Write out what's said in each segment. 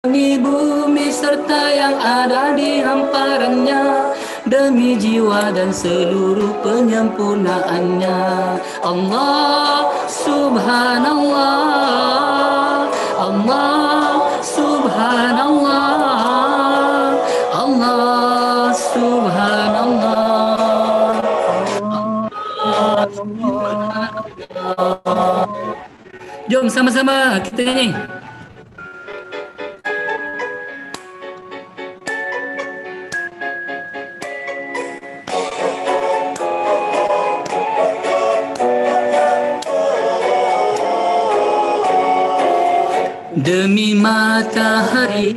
Langit bumi serta yang ada di hamparannya, demi jiwa dan seluruh penyempurnaannya. Allah subhanallah, Allah subhanallah, Allah subhanallah, Allah subhanallah. Jom sama-sama kita nyanyi. Demi matahari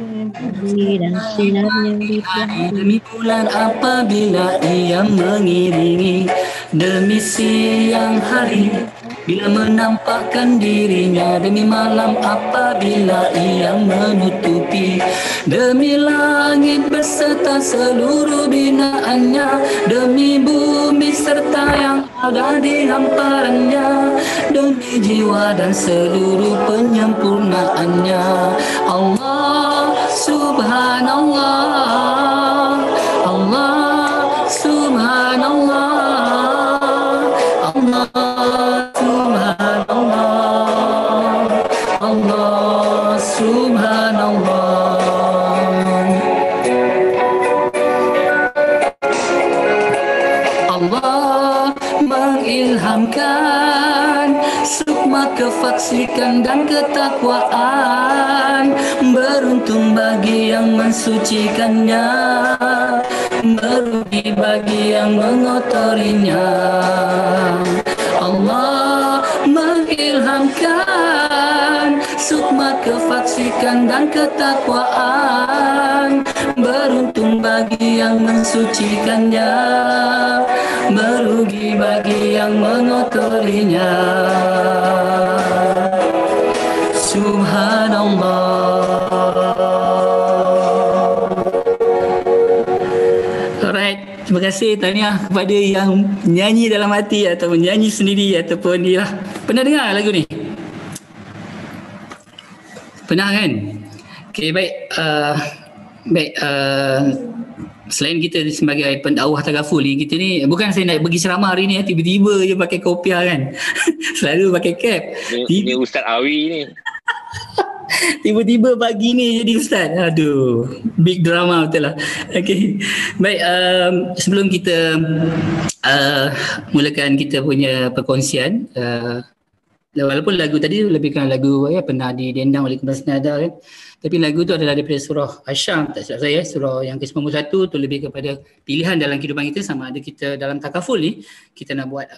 dan sinarnya di hari, demi bulan apabila ia mengiringi, demi siang hari bila menampakkan dirinya, demi malam apabila ia menutupi, demi langit beserta seluruh binaannya, demi bumi serta yang ada di hamparannya, demi jiwa dan seluruh penyempurnaannya. Allah subhanallah, Allah subhanallah, Allah subhanallah, Allah subhanallah. Allah mengilhamkan sukma kefaksikan dan ketakwaan, beruntung bagi yang mensucikannya, merugi bagi yang mengotorinya. Allah mengilhamkan sukma kefaksikan dan ketakwaan, beruntung bagi yang mensucikannya, merugi bagi yang mengotorinya. Subhanallah. Alright, terima kasih tahniah kepada yang nyanyi dalam hati ataupun nyanyi sendiri ataupun dia. Pernah dengar lagu ni? Pernah kan? Okay, baik. Selain kita sebagai pendakwah tagaful ni, kita ni bukan saya nak pergi ceramah hari ni tiba-tiba je pakai kopiah kan. Selalu pakai cap. Ini Ustaz Awi ni. Tiba-tiba pagi ni jadi ustaz. Aduh, big drama betul lah. Okay. Baik, sebelum kita mulakan kita punya perkongsian, walaupun lagu tadi lebih kurang lagu pernah didendang oleh Kemas Nada kan, tapi lagu tu adalah daripada surah Asyam, tak silap saya, surah yang ke-91 tu lebih kepada pilihan dalam kehidupan kita, sama ada kita dalam takaful ni kita nak buat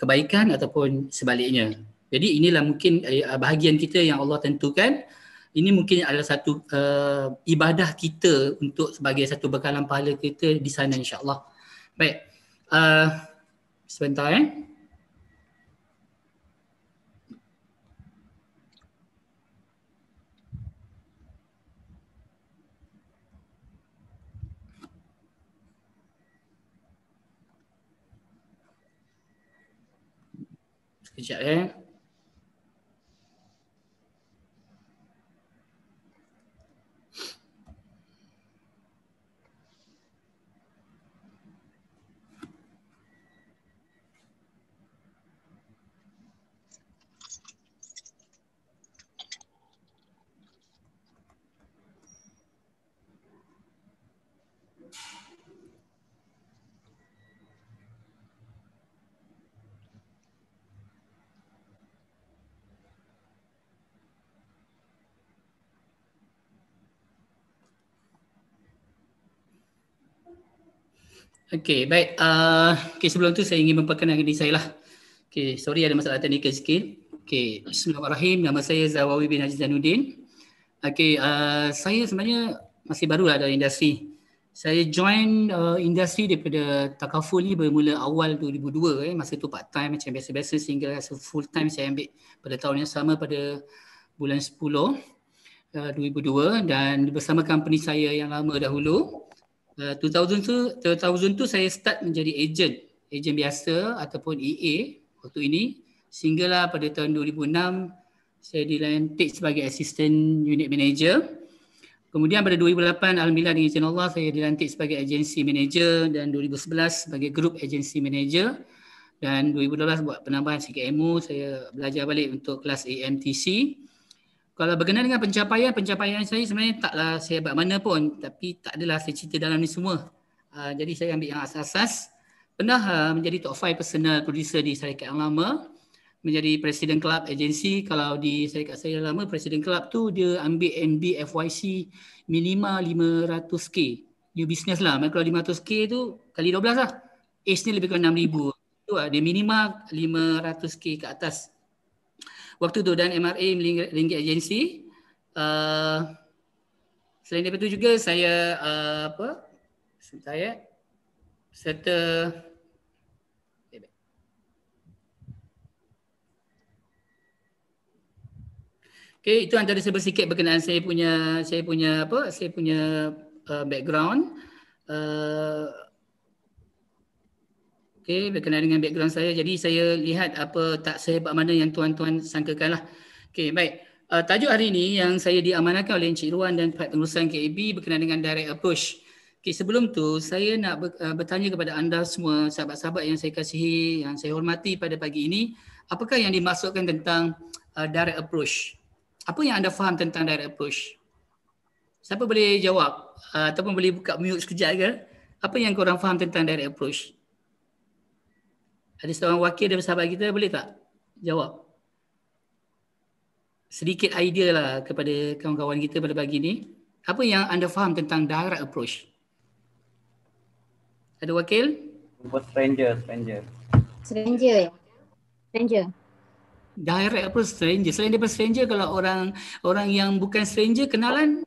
kebaikan ataupun sebaliknya. Jadi inilah mungkin bahagian kita yang Allah tentukan. Ini mungkin adalah satu ibadah kita untuk sebagai satu bekalan pahala kita di sana, insya-Allah. Baik. Sebentar sekejap Okey, baik. Sebelum tu saya ingin memperkenalkan diri saya lah. Okey, sorry ada masalah teknikal sikit. Okey, bismillahirrahmanirrahim. Nama saya Zawawi bin Haji Zainuddin. Okey, saya sebenarnya masih baru lah dalam industri. Saya join industri daripada takaful ni bermula awal 2002 masa tu part time macam biasa-biasa sehingga full time saya ambil pada tahun yang sama pada bulan 10 2002 dan bersama company saya yang lama dahulu. 2000 tu saya start menjadi ejen biasa ataupun EA waktu ini, sehinggalah pada tahun 2006 saya dilantik sebagai assistant unit manager Kemudian pada 2008 alhamdulillah dengan izin Allah saya dilantik sebagai agensi manager dan 2011 sebagai group agensi manager dan 2012 buat penambahan sikit ilmu, saya belajar balik untuk kelas AMTC. Kalau berkenaan dengan pencapaian saya sebenarnya taklah saya hebat mana pun, tapi tak adalah saya cerita dalam ni semua. Jadi saya ambil yang asas-asas. Pernah menjadi top 5 personal producer di syarikat yang lama, menjadi presiden club agensi. Kalau di syarikat saya lama, presiden club tu dia ambil NB FYC minima 500k. New business lah. Kalau 500k tu kali 12 lah. Age ni lebih kurang 6,000. Tu lah, dia minima 500k ke atas. Waktu tu dan MRA ringgit agensi. Selain daripada itu juga saya sebentar ya. Serta okey, itu antara sedikit berkenaan saya punya background. Okey, berkenaan dengan background saya. Jadi saya lihat apa tak sehebat mana yang tuan-tuan sangkakan lah. Okey, baik. Tajuk hari ini yang saya diamanahkan oleh Encik Ruan dan Pihak Pengurusan KAB berkenaan dengan direct approach. Okey, sebelum tu saya nak bertanya kepada anda semua, sahabat-sahabat yang saya kasihi, yang saya hormati pada pagi ini, apakah yang dimaksudkan tentang direct approach? Apa yang anda faham tentang direct approach? Siapa boleh jawab? Ataupun boleh buka mute sekejap ke? Apa yang korang faham tentang direct approach? Ada seorang wakil daripada sahabat kita, boleh tak jawab? Sedikit idea lah kepada kawan-kawan kita pada pagi ni. Apa yang anda faham tentang direct approach? Ada wakil? Stranger. Direct approach stranger. Selain daripada stranger, kalau orang yang bukan stranger, kenalan?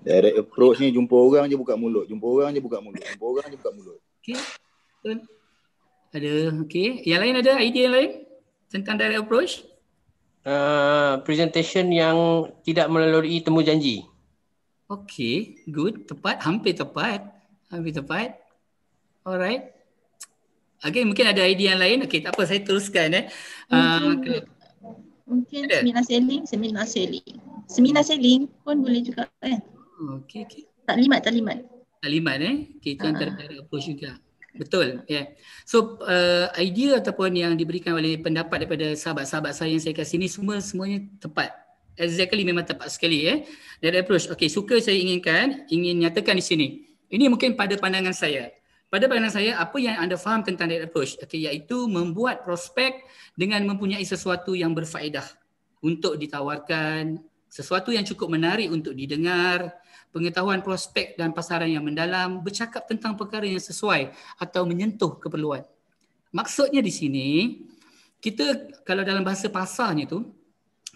Direct approach ni jumpa orang je buka mulut. Okey. Ada, okey. Yang lain ada idea lain tentang direct approach? Presentation yang tidak melalui temu janji. Okey, good. Tepat, hampir tepat. Alright. Okey, mungkin ada idea yang lain. Okey, tak apa, saya teruskan. Mungkin seminar selling pun boleh juga kan. Okey. Taklimat. Okey, itu antara direct approach juga. Betul, ya. Yeah. So idea ataupun yang diberikan oleh pendapat daripada sahabat-sahabat saya yang saya kasih ni semuanya tepat. Exactly, memang tepat sekali direct approach. Okey, saya ingin nyatakan di sini. Ini mungkin pada pandangan saya. Pada pandangan saya, apa yang anda faham tentang direct approach? Okey, iaitu membuat prospek dengan mempunyai sesuatu yang berfaedah untuk ditawarkan, sesuatu yang cukup menarik untuk didengar, pengetahuan prospek dan pasaran yang mendalam, bercakap tentang perkara yang sesuai atau menyentuh keperluan. Maksudnya di sini, kita kalau dalam bahasa pasarnya tu,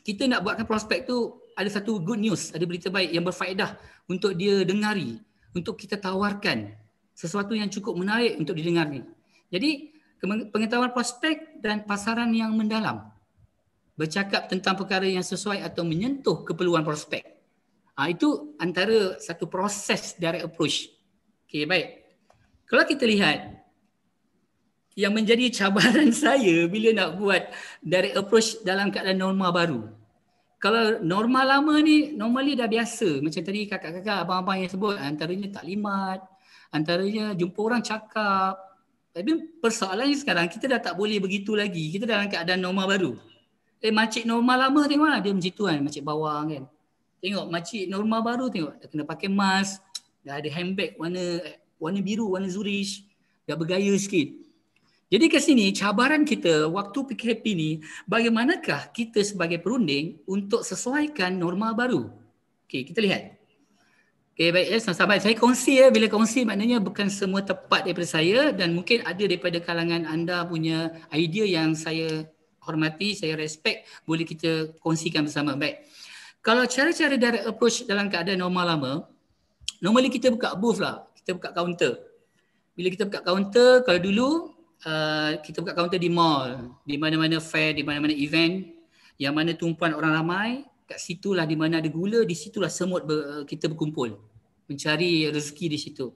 kita nak buatkan prospek tu ada satu good news, ada berita baik yang berfaedah untuk dia dengari, untuk kita tawarkan sesuatu yang cukup menarik untuk didengar ni. Jadi pengetahuan prospek dan pasaran yang mendalam, bercakap tentang perkara yang sesuai atau menyentuh keperluan prospek. Itu antara satu proses direct approach. Okey, baik. Kalau kita lihat yang menjadi cabaran saya bila nak buat direct approach dalam keadaan norma baru. Kalau norma lama ni normally dah biasa. Macam tadi kakak-kakak, abang-abang yang sebut, antaranya taklimat, antaranya jumpa orang cakap. Tapi persoalannya sekarang kita dah tak boleh begitu lagi. Kita dalam keadaan norma baru. Makcik norma lama tengoklah dia macam tu kan, makcik bawang kan. Tengok makcik norma baru, tengok dah kena pakai mask, dah ada handbag warna biru, warna Zurich, dah bergaya sikit. Jadi kat sini cabaran kita waktu PKP ni, bagaimanakah kita sebagai perunding untuk sesuaikan norma baru. Okey, kita lihat. Okey, baik sahabat, saya kongsi bila kongsi maknanya bukan semua tepat daripada saya dan mungkin ada daripada kalangan anda punya idea yang saya hormati, saya respect, boleh kita kongsikan bersama. Baik. Kalau cara-cara direct approach dalam keadaan normal lama, normally kita buka booth lah, kita buka kaunter. Bila kita buka kaunter, kalau dulu kita buka kaunter di mall, di mana-mana fair, di mana-mana event, yang mana tumpuan orang ramai, kat situlah di mana ada gula, di situlah semut kita berkumpul, mencari rezeki di situ.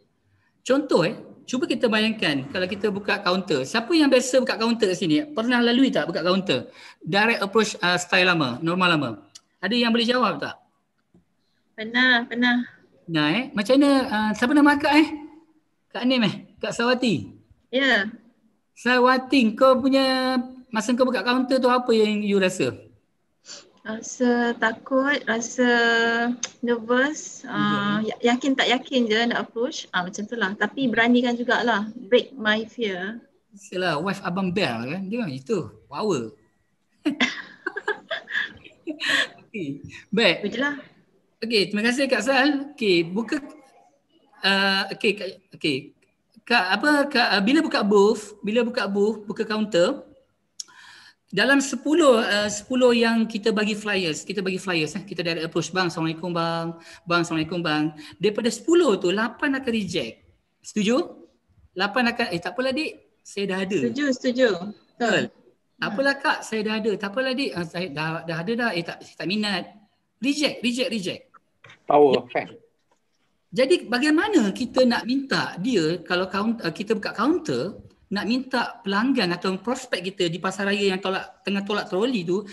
Contoh cuba kita bayangkan kalau kita buka kaunter, siapa yang biasa buka kaunter kat sini? Pernah lalui tak buka kaunter? Direct approach style lama, normal lama. Ada yang boleh jawab tak? Pernah. Nah macam mana, siapa nama Kak Kak Nim Kak Sawati. Ya. Sawati, kau punya masa kau buka kaunter tu apa yang you rasa? Rasa takut, rasa nervous, yakin tak yakin je nak approach. Macam tu lah. Tapi beranikan jugalah. Break my fear. Sialah, wife Abang Bell kan? Dia itu, power. Okay. Baik. Itu je lah. Okay, terima kasih Kak Sal. Okay, buka bila buka booth, buka kaunter, dalam 10 yang kita bagi flyers, kita direct approach, bang, Assalamualaikum bang, Assalamualaikum bang. Daripada 10 tu 8 akan reject. Setuju? 8 akan tak apalah dik, saya dah ada. Setuju. Betul. Tak apalah kak, saya dah ada. Tak apalah dik, saya dah ada dah. Saya tak minat. Reject. Power fact. Jadi bagaimana kita nak minta dia kalau kita buka kaunter, nak minta pelanggan atau prospek kita di pasaraya yang tengah tolak troli tu,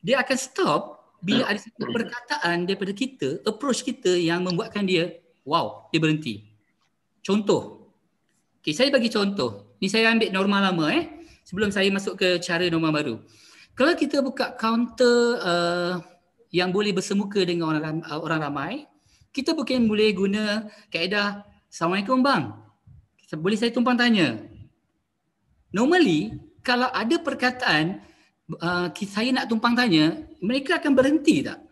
dia akan stop bila ada satu perkataan daripada kita, approach kita yang membuatkan dia, wow, dia berhenti. Contoh. Okay, saya bagi contoh. Ni saya ambil norma lama sebelum saya masuk ke cara norma baru. Kalau kita buka kaunter yang boleh bersemuka dengan orang ramai, kita mungkin boleh guna kaedah, Assalamualaikum bang, boleh saya tumpang tanya? Normally, kalau ada perkataan saya nak tumpang tanya, mereka akan berhenti tak?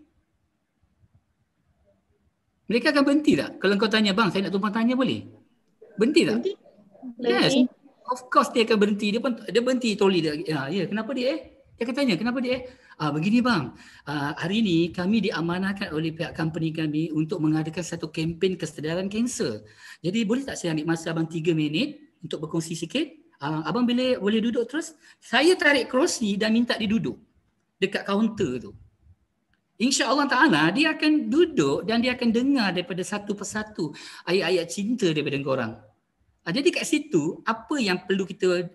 Kalau kau tanya, bang, saya nak tumpang tanya boleh? Berhenti tak? Yes. Of course dia akan berhenti. Dia berhenti troli dia. Ya, kenapa dia Dia akan tanya, kenapa dia begini bang, hari ini kami diamanahkan oleh pihak company kami untuk mengadakan satu kempen kesedaran kanser. Jadi boleh tak saya ambil masa abang 3 minit untuk berkongsi sikit? Abang boleh duduk terus? Saya tarik kerusi dan minta dia duduk dekat kaunter tu. InsyaAllah ta'ala dia akan duduk dan dia akan dengar daripada satu persatu ayat-ayat cinta daripada korang. Jadi kat situ apa yang perlu kita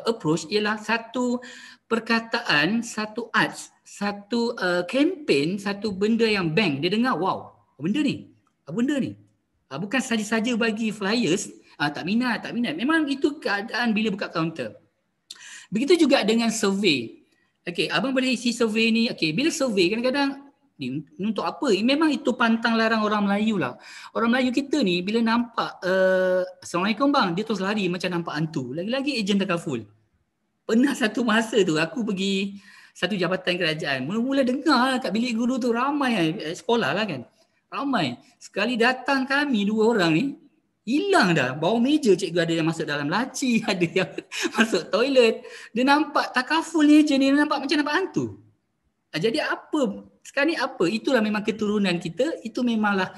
approach ialah satu perkataan, satu arts, satu kempen, satu benda yang bang. Dia dengar, wow, benda ni. Bukan saja-saja bagi flyers, tak minat. Memang itu keadaan bila buka kaunter. Begitu juga dengan survey. Okey, abang boleh isi survey ni. Okey, bila survey kadang-kadang ni untuk apa? Memang itu pantang larang orang Melayu lah. Orang Melayu kita ni bila nampak Assalamualaikum bang, dia terus lari macam nampak hantu. Lagi-lagi ejen takaful. Pernah satu masa tu aku pergi satu jabatan kerajaan. Mula-mula dengar kat bilik guru tu ramai sekolah lah kan. Ramai. Sekali datang kami 2 orang ni, hilang dah. Bawah meja cikgu ada yang masuk dalam laci, ada yang masuk toilet. Dia nampak takaful ni je ni, nampak macam nampak hantu. Jadi apa? Sekarang ni apa? Itulah memang keturunan kita. Itu memanglah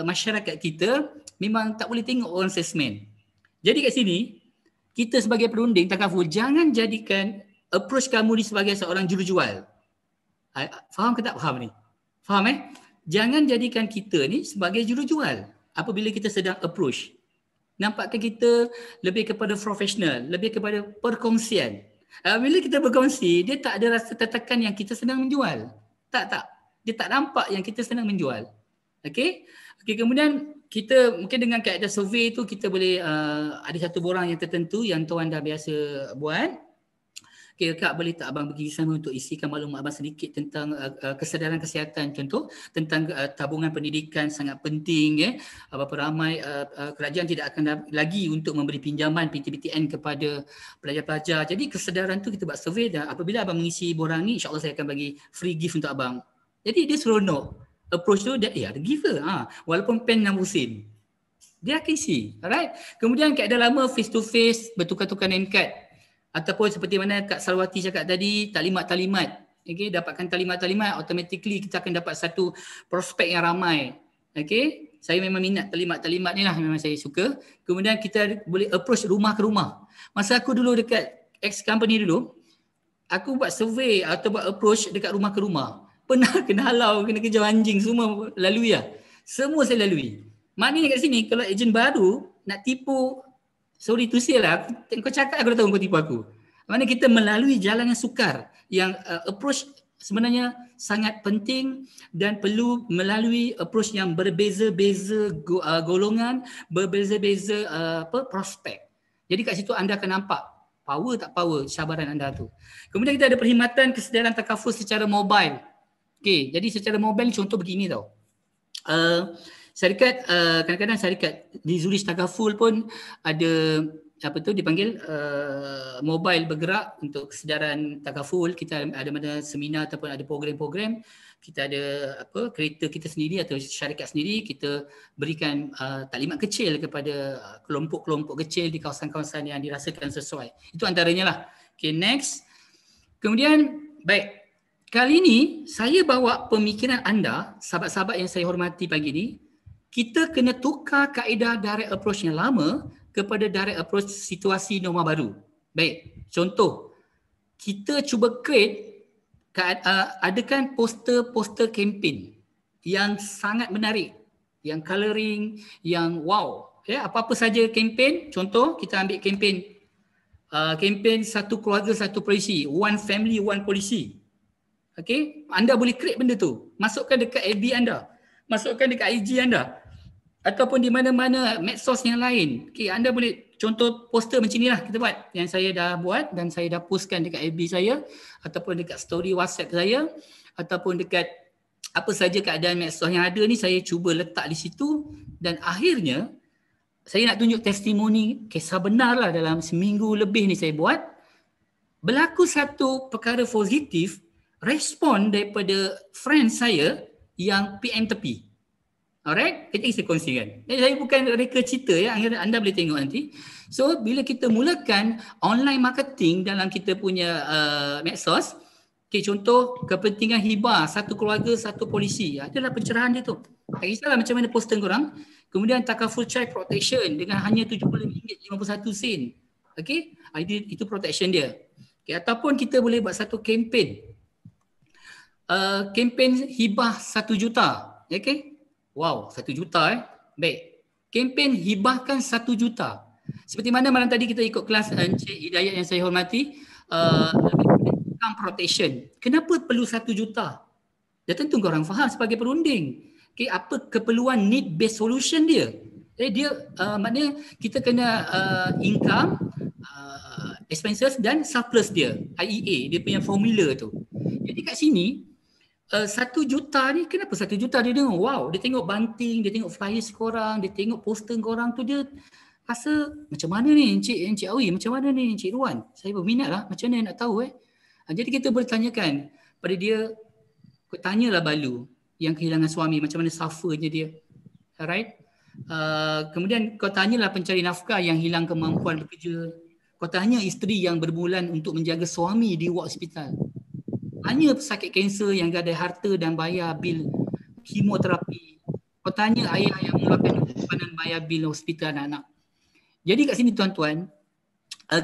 masyarakat kita memang tak boleh tengok orang salesman. Jadi kat sini kita sebagai perunding takaful jangan jadikan approach kamu ni sebagai seorang jurujual. Faham ke tak faham ni? Faham Jangan jadikan kita ni sebagai jurujual apabila kita sedang approach. Nampakkan kita lebih kepada profesional, lebih kepada perkongsian. Bila kita berkongsi, dia tak ada rasa tertekan yang kita sedang menjual. Tak. Dia tak nampak yang kita sedang menjual. Okey, kemudian kita mungkin dengan kaedah survey tu kita boleh ada satu borang yang tertentu yang tuan dah biasa buat. Okey, Kak boleh tak abang pergi sana untuk isikan maklumat abang sedikit tentang kesedaran kesihatan, contoh tentang tabungan pendidikan sangat penting berapa ramai kerajaan tidak akan lagi untuk memberi pinjaman PTBTN kepada pelajar-pelajar. Jadi kesedaran tu kita buat survey dan apabila abang mengisi borang ni insya-Allah saya akan bagi free gift untuk abang. Jadi dia seronok. Approach tu dia ada giver walaupun pen 60 sen. Dia akan isi. Alright. Kemudian kaedah lama face to face bertukar-tukar name card. Ataupun seperti mana Kak Salwati cakap tadi, taklimat-taklimat. Okey, dapatkan taklimat-taklimat, automatically kita akan dapat satu prospek yang ramai. Okey, saya memang minat taklimat-taklimat ni lah, memang saya suka. Kemudian kita boleh approach rumah ke rumah. Masa aku dulu dekat ex company dulu, aku buat survey atau buat approach dekat rumah ke rumah. Pernah kena halau, kena kejar anjing, semua lalui lah. Semua saya lalui. Maknanya kat sini, kalau ejen baru nak tipu, sorry to say lah, kau cakap aku dah tahu kau tipu aku. Maksudnya kita melalui jalan yang sukar, yang approach sebenarnya sangat penting dan perlu melalui approach yang berbeza-beza golongan, berbeza-beza prospek. Jadi kat situ anda akan nampak power tak power cabaran anda tu. Kemudian kita ada perkhidmatan kesedaran takaful secara mobile. Okey, jadi secara mobile contoh begini tau. Syarikat kadang-kadang syarikat di Zurich Takaful pun ada dipanggil mobile bergerak untuk kesedaran takaful. Kita ada mana seminar ataupun ada program-program, kita ada kereta kita sendiri atau syarikat sendiri, kita berikan taklimat kecil kepada kelompok-kelompok kecil di kawasan-kawasan yang dirasakan sesuai. Itu antaranya lah. Okay, next. Kemudian baik, kali ini saya bawa pemikiran anda, sahabat-sahabat yang saya hormati pagi ni, kita kena tukar kaedah direct approach yang lama kepada direct approach situasi norma baru. Baik, contoh, kita cuba create, adakan poster-poster campaign yang sangat menarik, yang colouring, yang wow. Ya, apa-apa saja campaign, contoh kita ambil campaign satu keluarga satu polisi, one family one polisi. Okay, anda boleh create benda tu, masukkan dekat FB anda, masukkan dekat IG anda, ataupun di mana-mana medsos yang lain. Okay, anda boleh contoh poster macam ni lah kita buat, yang saya dah buat dan saya dah postkan dekat FB saya ataupun dekat story WhatsApp saya ataupun dekat apa saja keadaan medsos yang ada ni, saya cuba letak di situ dan akhirnya saya nak tunjuk testimoni kisah benar lah. Dalam seminggu lebih ni saya buat, berlaku satu perkara positif, respon daripada friend saya yang PM tepi. Alright, kita saya kongsikan. Saya bukan reka cerita ya, anda boleh tengok nanti. So bila kita mulakan online marketing dalam kita punya medsos, okay, contoh kepentingan hibah satu keluarga satu polisi, adalah pencerahan dia tu. Tak kisahlah macam mana poster korang. Kemudian takaful child protection dengan hanya RM70.51. Okay, itu protection dia. Okay, ataupun kita boleh buat satu kempen, kempen hibah 1 juta. Okay. Wow, 1 juta Baik. Kempen hibahkan 1 juta. Seperti mana malam tadi kita ikut kelas Encik Hidayat yang saya hormati, income protection. Kenapa perlu 1 juta? Dia tentu korang faham sebagai perunding. Okay, apa keperluan need based solution dia? Dia maknanya kita kena income, expenses dan surplus dia, IEA, dia punya formula tu. Jadi kat sini 1 juta ni, kenapa 1 juta dia tengok? Wow, dia tengok banting, dia tengok flyers korang, dia tengok poster korang tu, dia rasa macam mana ni Encik Awi, macam mana ni Encik Ruan? Saya berminat lah, macam mana nak tahu Jadi kita bertanyakan pada dia, tanyalah Balu yang kehilangan suami, macam mana suffernya dia. Alright? Kemudian kau tanyalah pencari nafkah yang hilang kemampuan bekerja. Kau tanya isteri yang berbulan untuk menjaga suami di ward hospital. Tanya pesakit kanser yang gadai harta dan bayar bil kemoterapi. Kau tanya ayah yang mengeluarkan simpanan bayar bil hospital anak-anak. Jadi kat sini tuan-tuan,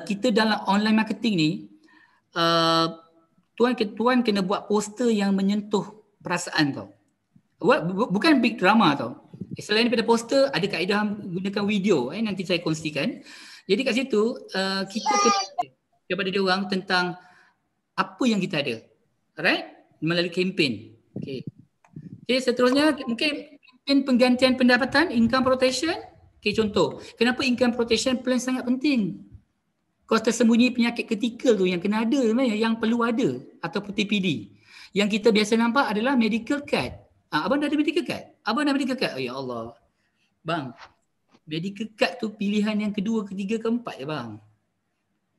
kita dalam online marketing ni, tuan kena buat poster yang menyentuh perasaan tau. Bukan big drama tau. Selain daripada poster, ada kaedah gunakan video. Nanti saya kongsikan. Jadi kat situ, kita kena kepada dia orang tentang apa yang kita ada. Alright? Melalui kempen. Okay, seterusnya mungkin kempen penggantian pendapatan, income protection. Okay, contoh, kenapa income protection plan sangat penting? Kos tersembunyi penyakit kritikal tu yang kena ada, yang perlu ada, ataupun TPD. Yang kita biasa nampak adalah medical card. Abang dah ada medical card? Abang dah medical card? Oh ya Allah. Bang, medical card tu pilihan yang kedua, ketiga, keempat je bang.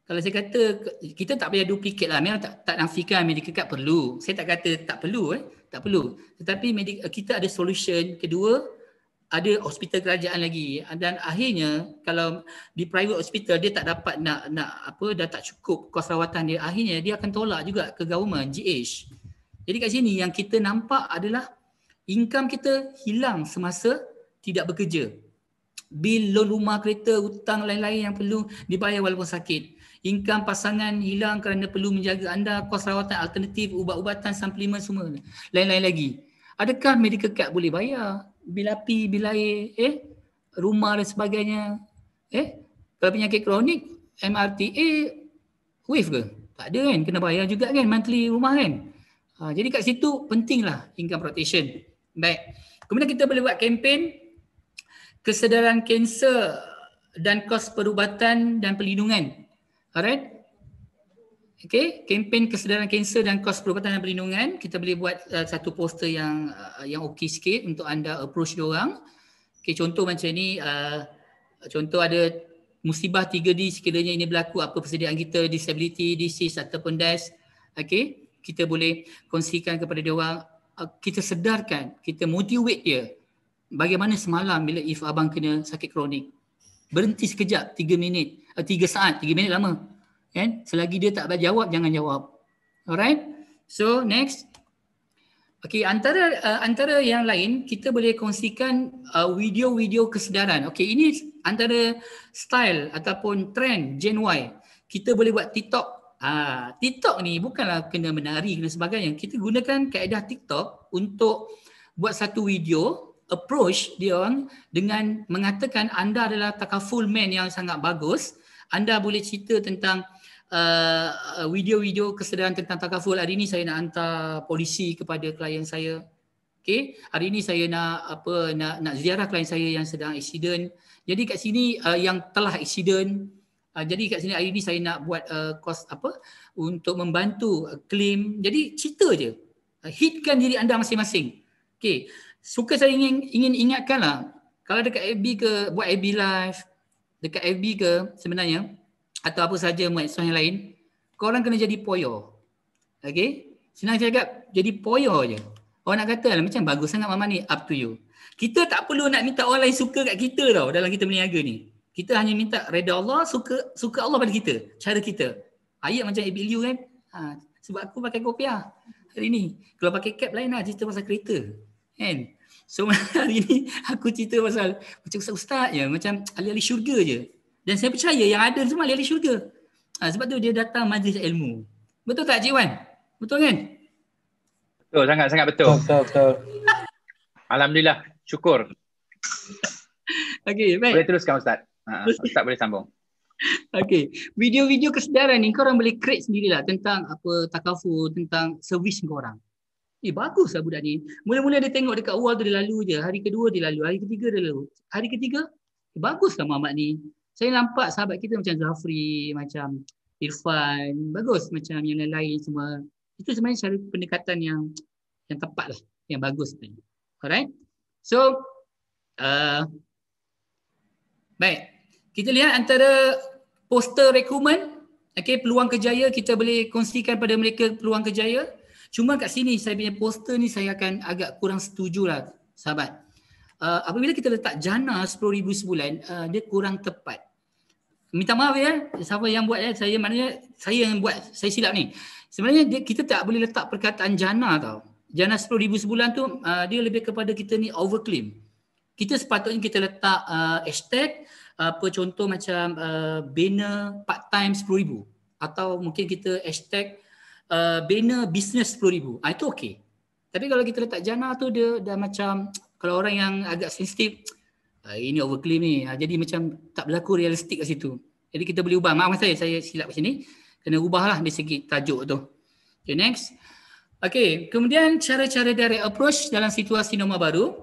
Kalau saya kata, kita tak payah duplicate lah. Memang tak nafikan medical card perlu. Saya tak kata tak perlu. Tak perlu. Tetapi kita ada solution kedua, ada hospital kerajaan lagi. Dan akhirnya, kalau di private hospital, dia tak dapat dah tak cukup kos rawatan dia. Akhirnya, dia akan tolak juga ke government, GH. Jadi kat sini, yang kita nampak adalah income kita hilang semasa tidak bekerja. Bil loan rumah, kereta, hutang lain-lain yang perlu dibayar walaupun sakit. Income pasangan hilang kerana perlu menjaga anda, kos rawatan alternatif, ubat-ubatan, suplemen semua. Lain-lain lagi. Adakah medical card boleh bayar? Bil api, bil air, rumah dan sebagainya. Kalau penyakit kronik, MRTA wave ke? Tak ada kan? Kena bayar juga kan monthly rumah kan? Jadi kat situ pentinglah income protection. Baik. Kemudian kita boleh buat kempen kesedaran kanser dan kos perubatan dan perlindungan. Alright? Okay, kempen kesedaran kanser dan kos perubatan dan perlindungan, kita boleh buat satu poster yang okey sikit untuk anda approach diorang. Okay, contoh macam ni, contoh ada musibah 3D sekiranya ini berlaku, apa persediaan kita, disability, disease ataupun death. Okay, kita boleh kongsikan kepada diorang, kita sedarkan, kita motivate dia. Bagaimana semalam bila if abang kena sakit kronik, berhenti sekejap 3 minit, 3 saat, 3 minit lama. Kan? Selagi dia tak jawab, jangan jawab. Alright? So next. Okay, antara yang lain kita boleh kongsikan video-video kesedaran. Okay, ini antara style ataupun trend Gen Y. Kita boleh buat TikTok. TikTok ni bukanlah kena menari kena sebagainya. Kita gunakan kaedah TikTok untuk buat satu video, approach dia orang dengan mengatakan anda adalah takaful man yang sangat bagus. Anda boleh cerita tentang video-video kesedaran tentang takaful. Hari ni saya nak hantar polisi kepada klien saya. Okey, hari ni saya nak ziarah klien saya yang sedang aksiden. Jadi kat sini yang telah aksiden. Jadi kat sini hari ni saya nak buat kos untuk membantu claim. Jadi cerita je. Hitkan diri anda masing-masing. Okey, suka saya ingin ingatkanlah, kalau dekat FB ke buat FB live, dekat FB ke sebenarnya atau apa saja medsos yang lain, korang kena jadi poyo. Okey? Senang cakap, jadi poyo je. Orang nak kata macam bagus sangat mama ni, up to you. Kita tak perlu nak minta orang lain suka kat kita tau dalam kita berniaga ni. Kita hanya minta reda Allah, suka Allah pada kita, cara kita. Ayat macam Abil Liu kan, sebab aku pakai kopiah hari ni. Kalau pakai cap lain lah, cerita pasal kereta. Kan? So hari ni aku cerita pasal macam ustaz-ustaz je, macam ahli-ahli syurga je. Dan saya percaya yang ada semua ahli-ahli syurga. Sebab tu dia datang majlis ilmu. Betul tak Cik Wan? Betul kan? Betul, sangat-sangat betul. Betul. Alhamdulillah, syukur. Okey, baik. Boleh teruskan Ustaz. Ustaz boleh sambung. Okey, video-video kesedaran ni korang boleh create sendirilah tentang apa takaful, tentang servis korang. Baguslah budak ni. Mula-mula dia tengok dekat awal tu dia lalu je. Hari kedua dia lalu, hari ketiga dia lalu. Hari ketiga, baguslah Muhammad ni. Saya nampak sahabat kita macam Zafri, macam Irfan, bagus macam yang lain-lain semua. Itu sebenarnya cara pendekatan yang tepat lah, yang bagus. Alright. So, baik. Kita lihat antara poster rekrutmen, okay, peluang kerjaya, kita boleh kongsikan pada mereka peluang kerjaya. Cuma kat sini saya punya poster ni saya akan agak kurang setujulah sahabat. Apabila kita letak jana 10,000 sebulan, dia kurang tepat. Minta maaf ya, siapa yang buat saya maknanya saya yang buat, saya silap ni. Sebenarnya kita tak boleh letak perkataan jana tau. Jana 10,000 sebulan tu dia lebih kepada kita ni overclaim. Kita sepatutnya kita letak hashtag contoh macam banner part time 10,000 atau mungkin kita hashtag banner business 10,000. Itu okey. Tapi kalau kita letak jana tu dia dah macam, kalau orang yang agak sensitif, ini overclaim ni. Jadi macam tak berlaku realistik kat situ. Jadi kita boleh ubah. Maaf saya silap kat sini. Kena ubahlah dari segi tajuk tu. Okay, next. Okay, kemudian cara-cara direct approach dalam situasi norma baru.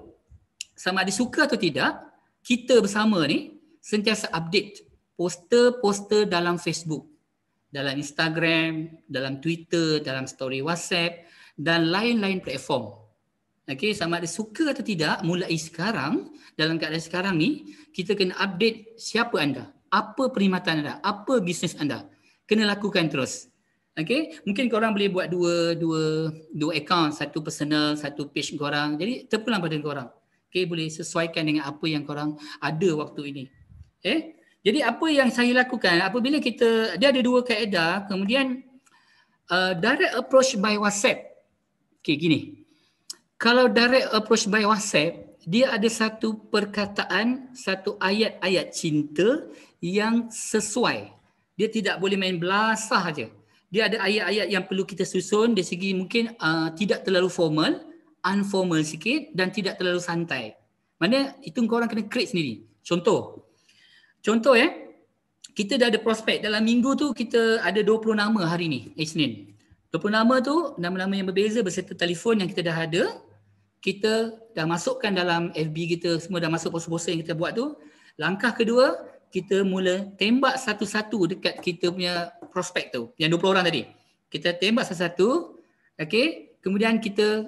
Sama ada suka atau tidak, kita bersama ni sentiasa update poster-poster dalam Facebook, dalam Instagram, dalam Twitter, dalam story WhatsApp dan lain-lain platform. Okey, sama ada suka atau tidak, mulai sekarang, dalam keadaan sekarang ni, kita kena update siapa anda, apa perkhidmatan anda, apa bisnes anda. Kena lakukan terus. Okey, mungkin korang boleh buat dua account, satu personal, satu page korang. Jadi terpulang pada korang. Okey, boleh sesuaikan dengan apa yang korang ada waktu ini. Jadi apa yang saya lakukan apabila dia ada dua kaedah, kemudian direct approach by WhatsApp. Okey, gini. Kalau direct approach by WhatsApp, dia ada satu perkataan, satu ayat-ayat cinta yang sesuai. Dia tidak boleh main belasah aja. Dia ada ayat-ayat yang perlu kita susun dari segi mungkin tidak terlalu formal, informal sikit dan tidak terlalu santai. Maksudnya itu korang kena create sendiri. Contoh kita dah ada prospek dalam minggu tu, kita ada 20 nama hari ni, Isnin. 20 nama tu, nama-nama yang berbeza beserta telefon yang kita dah ada. Kita dah masukkan dalam FB kita, semua dah masuk poster-poster yang kita buat tu. Langkah kedua, kita mula tembak satu-satu dekat kita punya prospek tu. Yang 20 orang tadi. Kita tembak satu-satu. Okay. Kemudian kita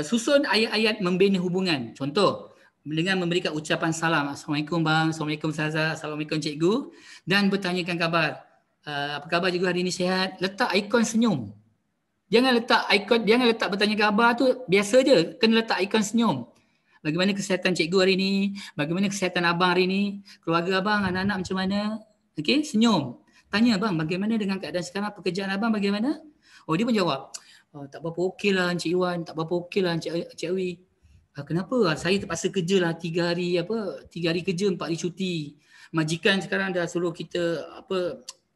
susun ayat-ayat membina hubungan. Contoh, dengan memberikan ucapan salam. Assalamualaikum bang, Assalamualaikum Ustazah, Assalamualaikum cikgu. Dan bertanyakan khabar. Apa khabar cikgu hari ini sihat? Letak ikon senyum. Jangan letak bertanya khabar tu biasa je. Kena letak ikon senyum. Bagaimana kesihatan cikgu hari ini? Bagaimana kesihatan abang hari ini? Keluarga abang, anak-anak macam mana? Okey, senyum. Tanya bang, bagaimana dengan keadaan sekarang? Pekerjaan abang bagaimana? Oh, dia pun jawab. Tak berapa okey lah Encik Iwan, tak berapa okey lah Encik Awi. Kenapa? Saya terpaksa kerja lah 3 hari kerja, 4 hari cuti. Majikan sekarang dah suruh kita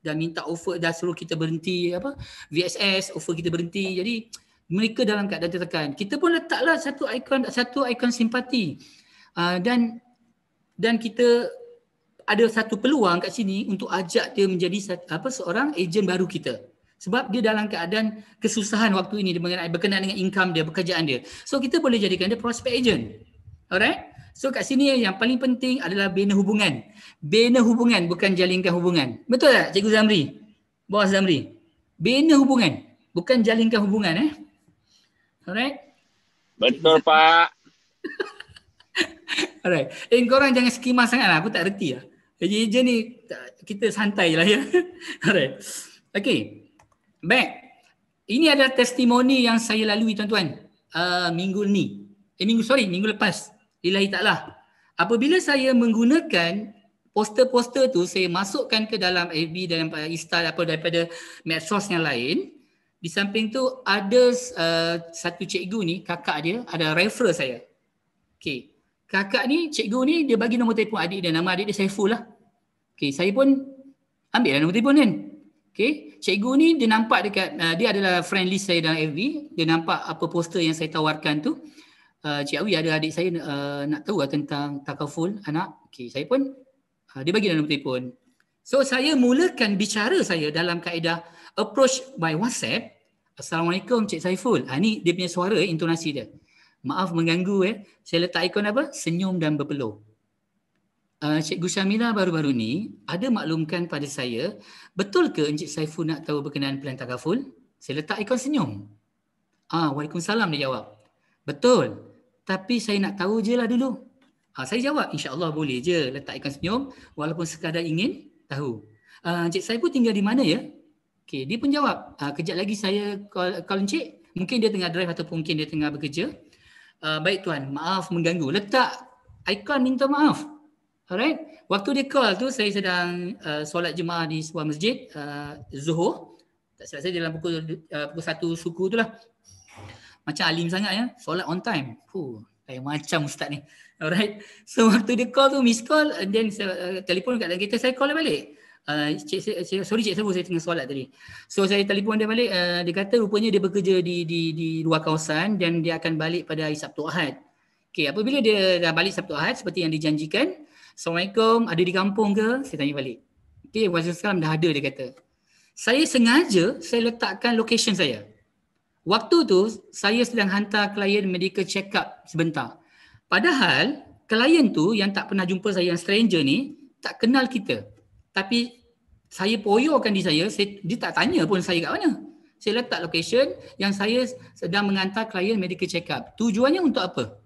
dah minta offer, dah suruh kita berhenti VSS, offer kita berhenti. Jadi mereka dalam keadaan tertekan. Kita pun letaklah satu ikon simpati. Dan kita ada satu peluang kat sini untuk ajak dia menjadi seorang ejen baru kita. Sebab dia dalam keadaan kesusahan waktu ini berkenaan dengan income dia, pekerjaan dia. So kita boleh jadikan dia prospect agent. Alright? So kat sini yang paling penting adalah bina hubungan. Bina hubungan bukan jalinkan hubungan. Betul tak Cikgu Zamri? Bos Zamri? Bina hubungan bukan jalinkan hubungan. Alright? Betul Pak. Alright. Korang jangan skema sangat lah. Aku tak reti lah. Ejen ni kita santai lah ya. Alright. Okay. Baik. Ini adalah testimoni yang saya lalui tuan-tuan. Minggu lepas. Lillahi ta'ala. Apabila saya menggunakan poster-poster tu, saya masukkan ke dalam FB dan Insta daripada medsos yang lain. Di samping tu ada satu cikgu ni, kakak dia ada refer saya. Okay. Kakak ni, cikgu ni dia bagi nombor telefon adik dia. Nama adik dia Saiful lah. Okay. Saya pun ambil lah nombor telefon kan. Okay. Cikgu ni dia nampak dekat, dia adalah friend list saya dalam FB. Dia nampak apa poster yang saya tawarkan tu. Cik Awi ada adik saya nak tahu lah tentang takaful anak. Okay, saya pun dia bagi nombor telefon. So saya mulakan bicara saya dalam kaedah approach by WhatsApp. Assalamualaikum Cik Saiful. Ni dia punya suara, intonasi dia. Maaf mengganggu Saya letak ikon apa? Senyum dan berpeluh. Cikgu Syamila baru-baru ni ada maklumkan pada saya, betul ke Encik Saiful nak tahu berkenaan plan takaful? Saya letak ikon senyum. Waalaikumsalam dia jawab. Betul. Tapi saya nak tahu je lah dulu. Saya jawab, insya-Allah boleh je letak ikon senyum walaupun sekadar ingin tahu. Encik Saiful tinggal di mana ya? Okey, dia pun jawab, kejap lagi saya call encik. Mungkin dia tengah drive ataupun mungkin dia tengah bekerja. Baik tuan, maaf mengganggu. Letak ikon minta maaf. Alright. Waktu dia call tu saya sedang solat jemaah di sebuah masjid Zuhur. Tak silap saya dalam pukul 1 suku tu lah. Macam alim sangat ya, solat on time. Kayak macam ustaz ni. Alright. So waktu dia call tu, miss call, and then telefon kat dalam kereta, saya call dia balik. Sorry Cik Saiful, saya tengah solat tadi. So saya telefon dia balik, dia kata rupanya dia bekerja di luar kawasan dan dia akan balik pada hari Sabtu Ahad. Okay, apabila dia dah balik Sabtu Ahad seperti yang dijanjikan, Assalamualaikum, ada di kampung ke? Saya tanya balik. Okay, Waalaikumsalam, dah ada dia kata. Saya sengaja saya letakkan location saya. Waktu tu saya sedang hantar klien medical check up sebentar. Padahal klien tu yang tak pernah jumpa saya, yang stranger ni, tak kenal kita. Tapi saya poyorkan dia tak tanya pun saya kat mana. Saya letak location yang saya sedang mengantar klien medical check up. Tujuannya untuk apa?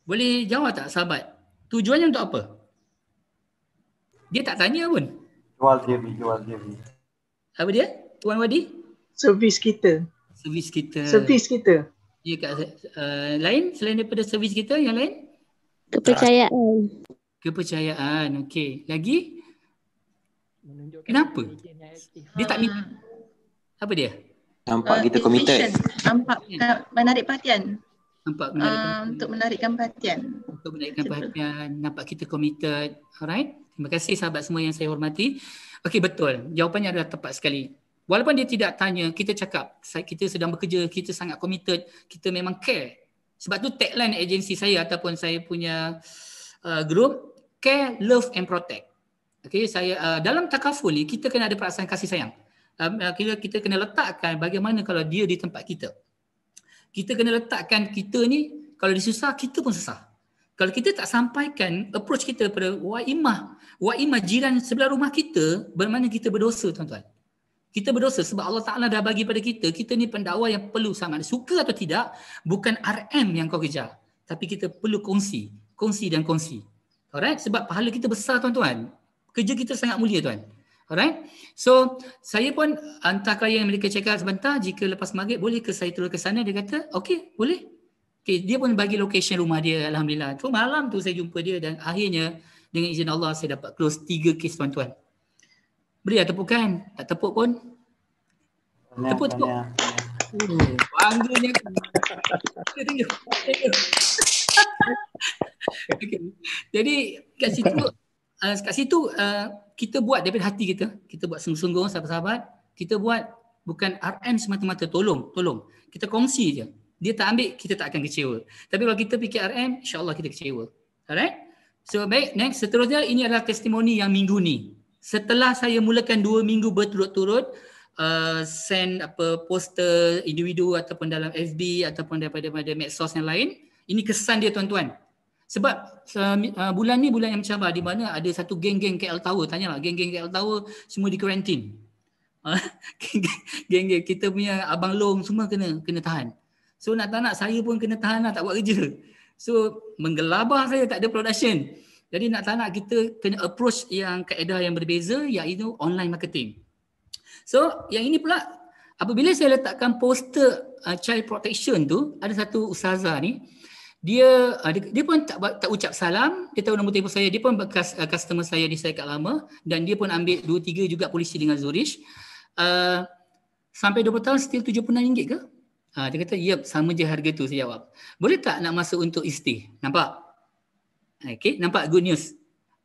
Boleh jawab tak sahabat? Tujuannya untuk apa? Dia tak tanya pun. Jual diri. Apa dia? Tuan Wadi? Servis kita. Ya, lain selain daripada servis kita, yang lain? Kepercayaan. Okey. Lagi? Kenapa? Dia tak minta. Apa dia? Nampak kita committed. Nampak menarik perhatian. Untuk menarikkan perhatian. Nampak kita committed. Alright. Terima kasih sahabat semua yang saya hormati. Okey, betul. Jawapannya adalah tepat sekali. Walaupun dia tidak tanya, kita cakap kita sedang bekerja, kita sangat committed, kita memang care. Sebab tu tagline agensi saya ataupun saya punya group, care, love and protect. Okay, saya dalam takaful ni kita kena ada perasaan kasih sayang. kita kena letakkan bagaimana kalau dia di tempat kita. Kita kena letakkan kita ni kalau dia susah, kita pun susah. Kalau kita tak sampaikan approach kita pada wa'imah jiran sebelah rumah kita, bermakna kita berdosa, tuan-tuan. Kita berdosa sebab Allah Ta'ala dah bagi pada kita ni pendakwa yang perlu sama ada suka atau tidak, bukan RM yang kau kejar. Tapi kita perlu kongsi dan kongsi. Alright? Sebab pahala kita besar, tuan-tuan. Kerja kita sangat mulia, tuan. Alright? So, saya pun hantar klien mereka cakap sebentar, jika lepas maghrib boleh ke saya turun ke sana? Dia kata, okey, boleh. Okay, dia pun bagi location rumah dia, alhamdulillah. So malam tu saya jumpa dia dan akhirnya dengan izin Allah saya dapat close 3 kes, tuan-tuan. Beri tepukan, tak tepuk pun. Tepuk. Bangganya. Thank you. Okay. Jadi kat situ kita buat daripada hati kita. Kita buat sungguh-sungguh, sahabat-sahabat. Kita buat bukan RM semata-mata tolong. Kita kongsi je. Dia tak ambil, kita tak akan kecewa. Tapi kalau kita fikir RM, insya-Allah kita kecewa. Alright? So baik, next. Seterusnya ini adalah testimoni yang minggu ni. Setelah saya mulakan 2 minggu berturut-turut send poster individu ataupun dalam FB ataupun daripada medsos yang lain, ini kesan dia, tuan-tuan. Sebab bulan ni bulan yang mencabar di mana ada satu geng-geng KL Tower, tanyalah geng-geng KL Tower semua di karantin. Geng-geng kita punya abang long semua kena tahan. So nak tak nak saya pun kena tahan lah, tak buat kerja. So menggelabah saya, tak ada production. Jadi nak tak nak kita kena approach yang kaedah yang berbeza, iaitu online marketing. So yang ini pula apabila saya letakkan poster child protection tu, ada satu ustazah ni, dia pun tak ucap salam, dia tahu nombor telefon saya, dia pun bekas customer saya di Syarikat Lama dan dia pun ambil 2-3 juga polisi dengan Zurich. Sampai 20 tahun still RM76 ke? Dia kata, yep, sama je harga tu. Saya jawab, boleh tak nak masuk untuk isti? Nampak? Okay, nampak good news.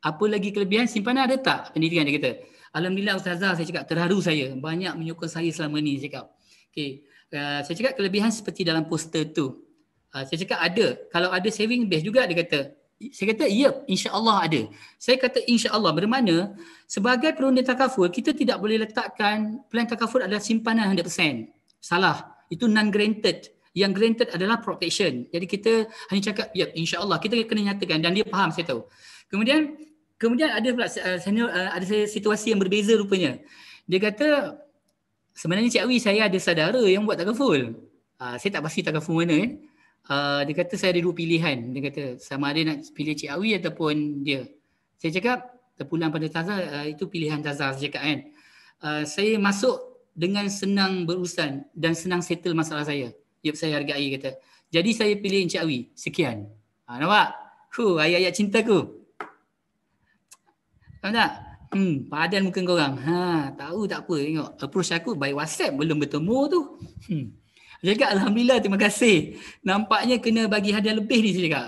Apa lagi kelebihan? Simpanan ada tak? Pendidikan, dia kata. Alhamdulillah Ustazah, saya cakap, terharu saya. Banyak menyokong saya selama ni, saya cakap. Okay. Saya cakap kelebihan seperti dalam poster tu. Saya cakap ada. Kalau ada saving base juga, dia kata. Saya kata, yep, insya-Allah ada. Saya kata insya-Allah, bermakna sebagai perondi takaful, kita tidak boleh letakkan plan takaful adalah simpanan 100%. Salah. Itu non-granted. Yang granted adalah protection. Jadi kita hanya cakap, ya insya-Allah, kita kena nyatakan dan dia faham, saya tahu. Kemudian ada pula ada situasi yang berbeza rupanya. Dia kata, sebenarnya Cik Awi, saya ada saudara yang buat takaful. Saya tak pasti takaful mana. Dia kata saya ada 2 pilihan. Dia kata sama ada nak pilih Cik Awi ataupun dia. Saya cakap, terpulang pada Tazah, itu pilihan Tazah, saya cakap kan. Saya masuk dengan senang berurusan dan senang settle masalah saya. Yep, saya hargai, kata. Jadi saya pilih Encik Awi. Sekian. Nampak? Ayat-ayat cintaku. Tahu tak? Padan muka korang. Tahu tak apa. Tengok. Approach aku by WhatsApp belum bertemu tu. Saya cakap, alhamdulillah, terima kasih. Nampaknya kena bagi hadiah lebih ni, saya cakap.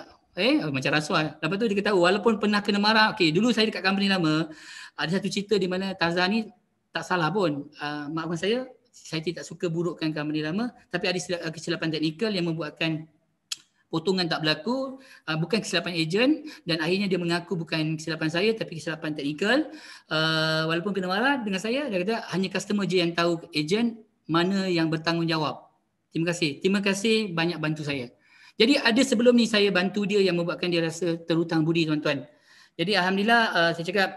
Macam rasuah. Lepas tu dia ketahui, walaupun pernah kena marah. Okay, dulu saya dekat company lama, ada satu cerita di mana Tazah ni tak salah pun. Maafkan saya tidak suka burukkan company lama, tapi ada kesilapan teknikal yang membuatkan potongan tak berlaku, bukan kesilapan ejen, dan akhirnya dia mengaku bukan kesilapan saya tapi kesilapan teknikal. Walaupun kena marah dengan saya, dia kata hanya customer je yang tahu ejen mana yang bertanggungjawab. Terima kasih banyak bantu saya. Jadi ada sebelum ni saya bantu dia yang membuatkan dia rasa terhutang budi, tuan-tuan. Jadi alhamdulillah, saya cakap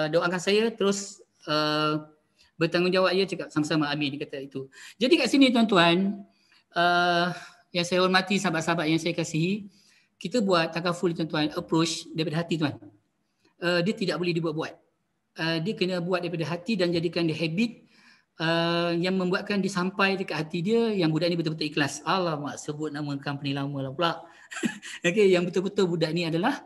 doakan saya terus bertanggungjawab. Dia cakap sama-sama, amin, dia kata itu. Jadi kat sini, tuan-tuan, yang saya hormati, sahabat-sahabat yang saya kasihi, kita buat takaful, tuan-tuan, approach daripada hati, tuan. Dia tidak boleh dibuat-buat. Dia kena buat daripada hati dan jadikan dia habit yang membuatkan dia sampai dekat hati dia yang budak ni betul-betul ikhlas. Alamak, sebut nama company lama lah pula. Okay, yang betul-betul budak ni adalah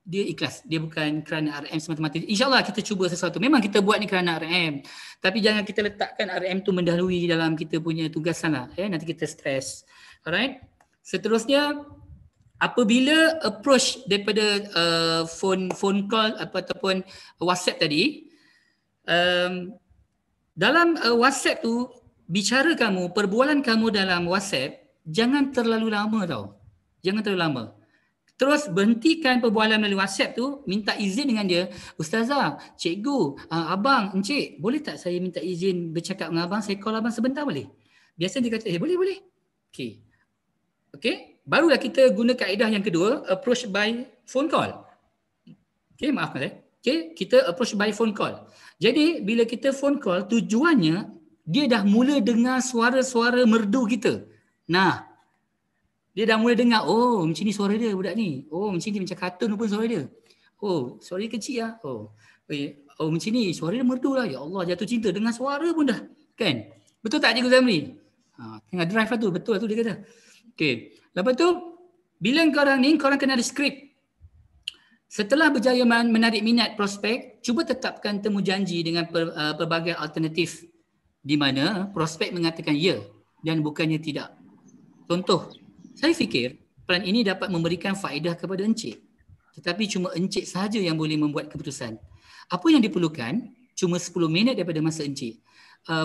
dia ikhlas. Dia bukan kerana RM semata-mata. InsyaAllah kita cuba sesuatu. Memang kita buat ni kerana RM. Tapi jangan kita letakkan RM tu mendahului dalam kita punya tugasan lah. Nanti kita stres. Alright. Seterusnya, apabila approach daripada phone call ataupun WhatsApp tadi, dalam WhatsApp tu, bicara kamu, perbualan kamu dalam WhatsApp, jangan terlalu lama tau. Jangan terlalu lama. Terus berhentikan perbualan melalui WhatsApp tu, minta izin dengan dia, Ustazah, cikgu, abang, encik, boleh tak saya minta izin bercakap dengan abang, saya call abang sebentar boleh? Biasa dia kata, boleh. Okey, barulah kita guna kaedah yang kedua, approach by phone call. Okey, maafkan saya. Okey, kita approach by phone call. Jadi bila kita phone call, tujuannya dia dah mula dengar suara-suara merdu kita. Nah, dia dah mula dengar, oh macam ni suara dia budak ni. Oh macam ni macam kartun pun suara dia. Oh suara dia kecil lah. Oh macam ni suara dia merdu lah. Ya Allah, jatuh cinta dengan suara pun dah. Kan? Betul tak Cikgu Zamri? Tengah drive lah tu. Betul lah tu dia kata. Okay. Lepas tu, bila korang kena ada skrip. Setelah berjaya menarik minat prospek, cuba tetapkan temu janji dengan pelbagai alternatif di mana prospek mengatakan ya dan bukannya tidak. Contoh, saya fikir peran ini dapat memberikan faedah kepada encik. Tetapi cuma encik sahaja yang boleh membuat keputusan. Apa yang diperlukan? Cuma 10 minit daripada masa encik.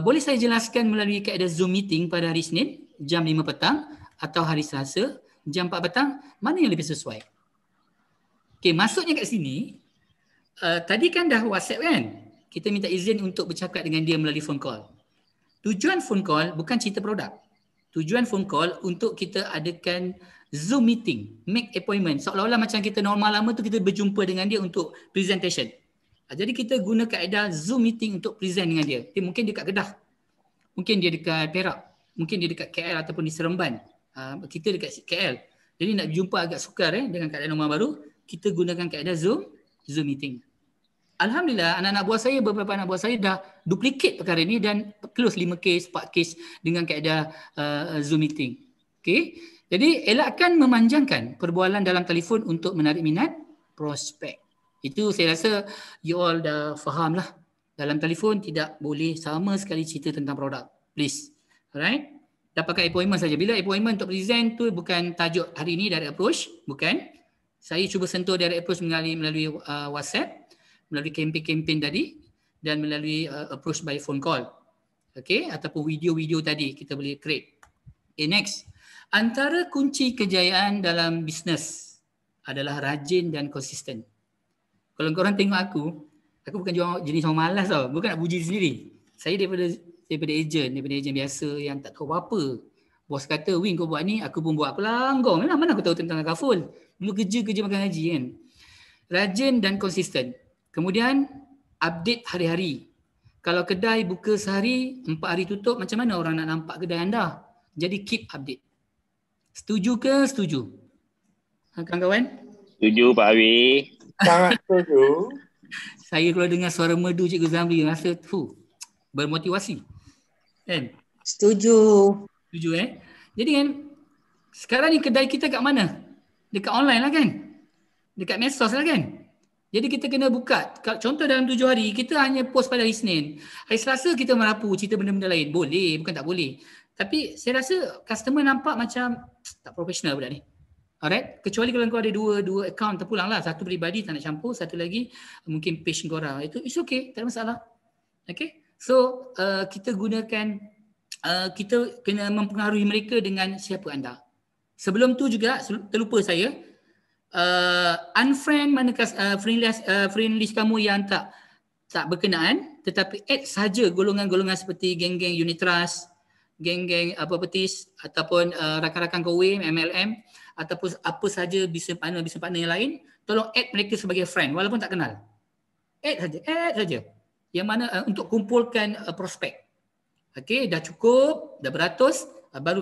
Boleh saya jelaskan melalui kaedah Zoom meeting pada hari Isnin, jam 5 petang atau hari Selasa, jam 4 petang, mana yang lebih sesuai? Okey, maksudnya kat sini, tadi kan dah WhatsApp kan? Kita minta izin untuk bercakap dengan dia melalui phone call. Tujuan phone call bukan cerita produk. Tujuan phone call untuk kita adakan Zoom meeting, make appointment. Seolah-olah macam kita normal lama tu kita berjumpa dengan dia untuk presentation. Jadi kita guna kaedah Zoom meeting untuk present dengan dia. Mungkin dia dekat Kedah. Mungkin dia dekat Perak. Mungkin dia dekat KL ataupun di Seremban. Kita dekat KL. Jadi nak berjumpa agak sukar dengan keadaan normal baru, kita gunakan kaedah Zoom meeting. Alhamdulillah beberapa anak buah saya dah duplicate perkara ini dan close 5 case, 4 case dengan kaedah Zoom meeting. Okay. Jadi elakkan memanjangkan perbualan dalam telefon untuk menarik minat prospek. Itu saya rasa you all dah faham lah. Dalam telefon tidak boleh sama sekali cerita tentang produk. Please. Alright. Dapatkan appointment saja. Bila appointment untuk present tu bukan tajuk hari ini direct approach. Bukan. Saya cuba sentuh direct approach melalui WhatsApp. Melalui kempen-kempen tadi dan melalui approach by phone call. Okay, ataupun video-video tadi kita boleh create. Okay, next. Antara kunci kejayaan dalam bisnes adalah rajin dan konsisten. Kalau korang tengok aku bukan jenis orang malas tau. Bukan nak puji sendiri. Saya daripada ejen biasa yang tak tahu apa-apa. Bos kata, Win kau buat ni, aku pun buat pelanggang. Mana aku tahu tentang kaful. Dulu kerja makan gaji kan. Rajin dan konsisten. Kemudian update hari-hari. Kalau kedai buka sehari, 4 hari tutup, macam mana orang nak nampak kedai anda? Jadi keep update. Setuju ke setuju? Kawan-kawan? Setuju Pak Awi. Sangat setuju. Saya kalau dengar suara merdu Cikgu Zamri rasa bermotivasi. Kan? Setuju. Setuju Jadi kan sekarang ni kedai kita kat mana? Dekat online lah kan? Dekat medsos lah kan? Jadi kita kena buka. Contoh dalam 7 hari, kita hanya post pada hari Isnin. Hari Selasa kita merapu cerita benda-benda lain. Boleh, bukan tak boleh. Tapi saya rasa customer nampak macam tak profesional budak ni. Alright? Kecuali kalau kau ada dua account terpulang lah. Satu peribadi tak nak campur, satu lagi mungkin page korang. Itu it's okay, tak ada masalah. Okay? So, kita gunakan, kita kena mempengaruhi mereka dengan siapa anda. Sebelum tu juga, terlupa saya, unfriend manakah friend list kamu yang tak berkenaan, tetapi add saja golongan-golongan seperti geng-geng unit trust, geng-geng properties ataupun rakan-rakan KOWIM, MLM ataupun apa saja business partner yang lain, tolong add mereka sebagai friend walaupun tak kenal. Add saja. Yang mana untuk kumpulkan prospek. Okey, dah cukup, dah beratus, baru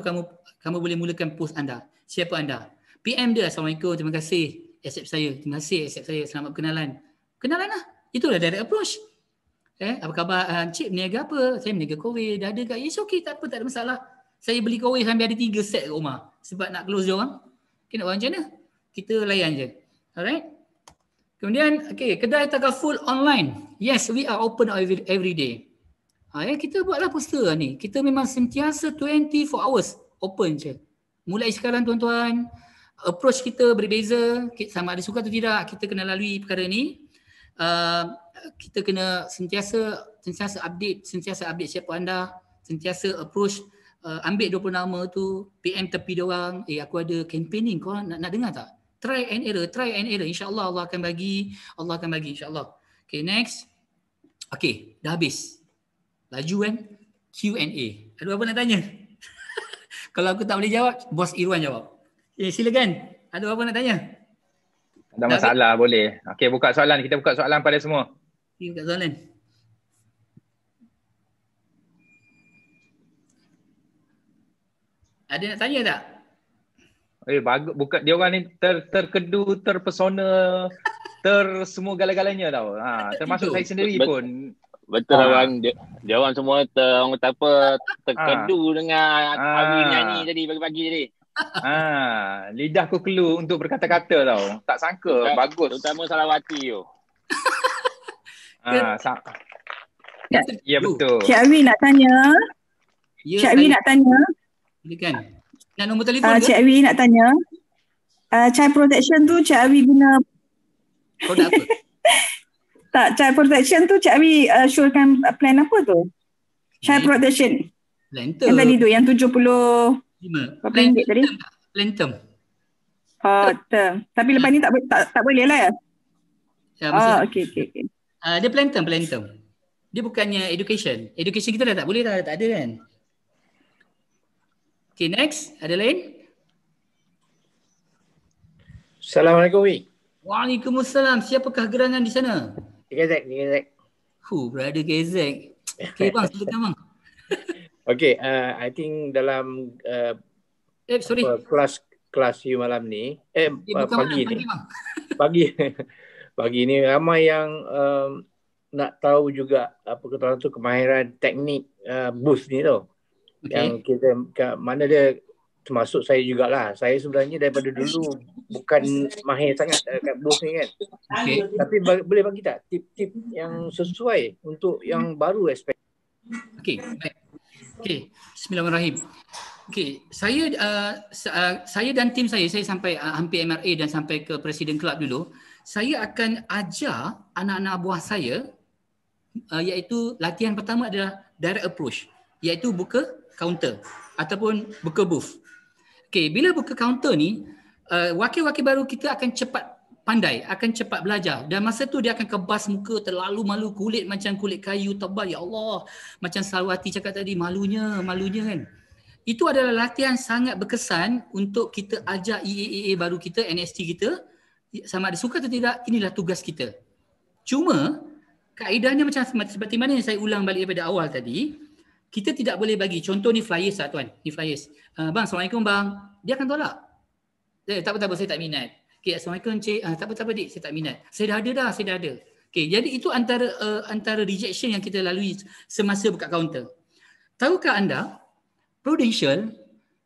kamu boleh mulakan post anda. Siapa anda? PM dia, Assalamualaikum, terima kasih accept saya. Terima kasih accept saya, selamat berkenalan. Kenalan lah. Itulah direct approach. Apa khabar? Cik berniaga apa? Saya berniaga kowe. Dah ada kat? It's okay, tak apa, tak ada masalah. Saya beli kowe sampai ada 3 set kat rumah. Sebab nak close dia orang. Okay, nak buat macam mana? Kita layan je. Alright? Kemudian, okay, kedai takaful online. Yes, we are open every day. Kita buatlah poster ni. Kita memang sentiasa 24 hours open je. Mulai sekarang tuan-tuan, approach kita berbeza, sama ada suka atau tidak, kita kena lalui perkara ni. Kita kena sentiasa update siapa anda, sentiasa approach, ambil 20 nama tu, PM tepi dia orang, aku ada campaigning, kau nak dengar tak? try and error. InsyaAllah Allah akan bagi insyaAllah. Okay, next. Okay, dah habis. Laju kan? Q&A. Ada apa nak tanya? Kalau aku tak boleh jawab, Bos Irwan jawab. Silakan. Ada apa nak tanya? Ada masalah boleh. Okey, buka soalan. Kita buka soalan pada semua. Buka soalan. Ada nak tanya tak? Bagus. Bukan dia orang ni terkedu, terpesona, semua gala-galanya tau. Termasuk saya sendiri pun. Betul orang dia orang semua orang kata apa terkedu dengan Awi nyanyi tadi pagi-pagi tadi. Lidahku kelu untuk berkata-kata tau. Tak sangka bagus. Terutama Salawati tu. Ya betul. Cik Awi nak tanya. Cik Awi nak tanya. Silakan. Nak nombor telefon ke? Cik Awi nak tanya. Child protection tu Cik Awi guna produk apa? Tak, child protection tu Cik Awi syorkan plan apa tu? Child protection. Plan Yang tadi tu, yang 70 berapa ringgit tadi? Plan term. Term. Tapi lepas ni tak boleh lah ya? Okey. Dia plan term. Dia bukannya education. Education kita dah tak boleh dah, tak ada kan? Okay, next. Ada lain? Assalamualaikum, Wi. Waalaikumsalam. Siapakah gerangan di sana? KZ. Brother KZ. Okay bang, silakan bang. Okay, I think dalam kelas you malam ni, pagi ni ramai yang nak tahu juga apa kata orang tu kemahiran teknik booth ni tau. Okay. Yang kita mana dia termasuk saya jugalah. Saya sebenarnya daripada dulu bukan mahir sangat kat booth ni kan. Okay. Tapi boleh bagi tak tip-tip yang sesuai untuk yang baru aspek. Okey, baik. Okey, bismillahirrahmanirrahim. Okey, saya dan tim saya sampai hampir MRA dan sampai ke Presiden Club dulu. Saya akan ajar anak-anak buah saya iaitu latihan pertama adalah direct approach, iaitu buka counter ataupun buka booth. Okey, bila buka counter ni, wakil-wakil baru kita akan cepat pandai, akan cepat belajar. Dan masa tu dia akan kebas muka terlalu malu, kulit macam kulit kayu tebal. Ya Allah, macam Salwati cakap tadi, malunya kan. Itu adalah latihan sangat berkesan untuk kita ajar EAA baru kita, NST kita. Sama ada suka atau tidak, inilah tugas kita. Cuma, kaedahnya macam seperti mana yang saya ulang balik daripada awal tadi, kita tidak boleh bagi. Contoh ni flyers lah tuan. Ni flyers. Bang, Assalamualaikum bang. Dia akan tolak. Tak apa, saya tak minat. Okay, Assalamualaikum cik. Tak apa dik, saya tak minat. Saya dah ada. Okay, jadi itu antara rejection yang kita lalui semasa buka counter. Tahukah anda, Prudential,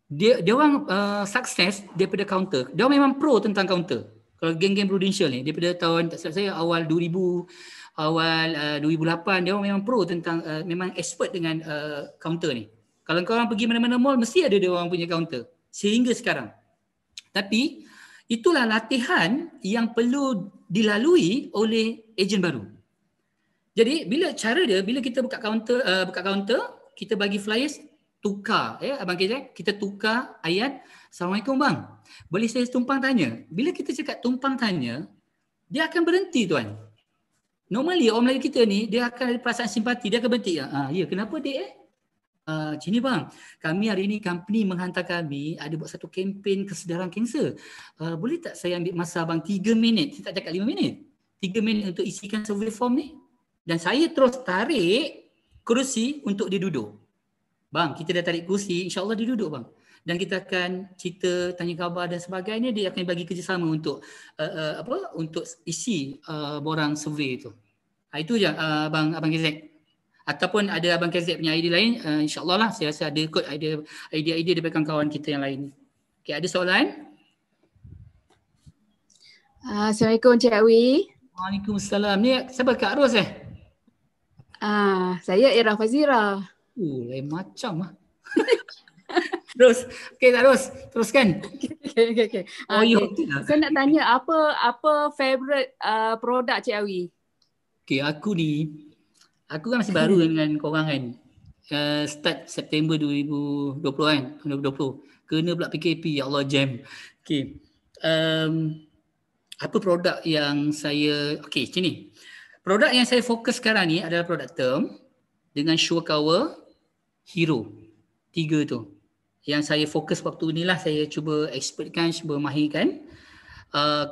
dia orang sukses daripada counter. Dia orang memang pro tentang counter. Kalau geng-geng Prudential ni, daripada tahun, tak silap saya, awal 2008 dia orang memang pro tentang memang expert dengan counter ni. Kalau kau orang pergi mana-mana mall mesti ada dia orang punya counter sehingga sekarang. Tapi itulah latihan yang perlu dilalui oleh ejen baru. Jadi bila kita buka counter kita bagi flyers, tukar abang Kizai, kita tukar ayat Assalamualaikum bang. Boleh saya tumpang tanya? Bila kita cakap tumpang tanya, dia akan berhenti tuan. Normally orang Melayu kita ni dia akan ada perasaan simpati, dia akan berhenti. Ya kenapa dek sini bang, kami hari ini company menghantar kami ada buat satu kempen kesedaran kanser. Boleh tak saya ambil masa abang 3 minit, saya tak cakap 5 minit. 3 minit untuk isikan survey form ni. Dan saya terus tarik kerusi untuk dia duduk. Bang, kita dah tarik kerusi, insyaAllah dia duduk bang. Dan kita akan cerita, tanya khabar dan sebagainya, dia akan bagi kerjasama untuk untuk isi borang survey itu. Itu je abang KZ. Ataupun ada abang KZ punya idea lain, insyaAllah lah saya rasa ada kot idea daripada kawan-kawan kita yang lain. Okay, ada soalan? Assalamualaikum Cik Awi. Waalaikumsalam. Ni siapa Kak Ros saya Ira Fazira. Lain macam lah. Terus, okay tak Ros? Teruskan. Okay. Saya nak tanya apa favourite produk Cik Awi? Okay, aku kan masih baru dengan korang kan. Start September 2020 kan. 2020. Kena pula PKP, ya Allah jam. Okay. apa produk yang saya, okey macam ni. Produk yang saya fokus sekarang ni adalah produk term dengan Sure Cover, Hero. 3 tu. Yang saya fokus waktu ni lah, saya cuba expertkan, cuba mahirkan.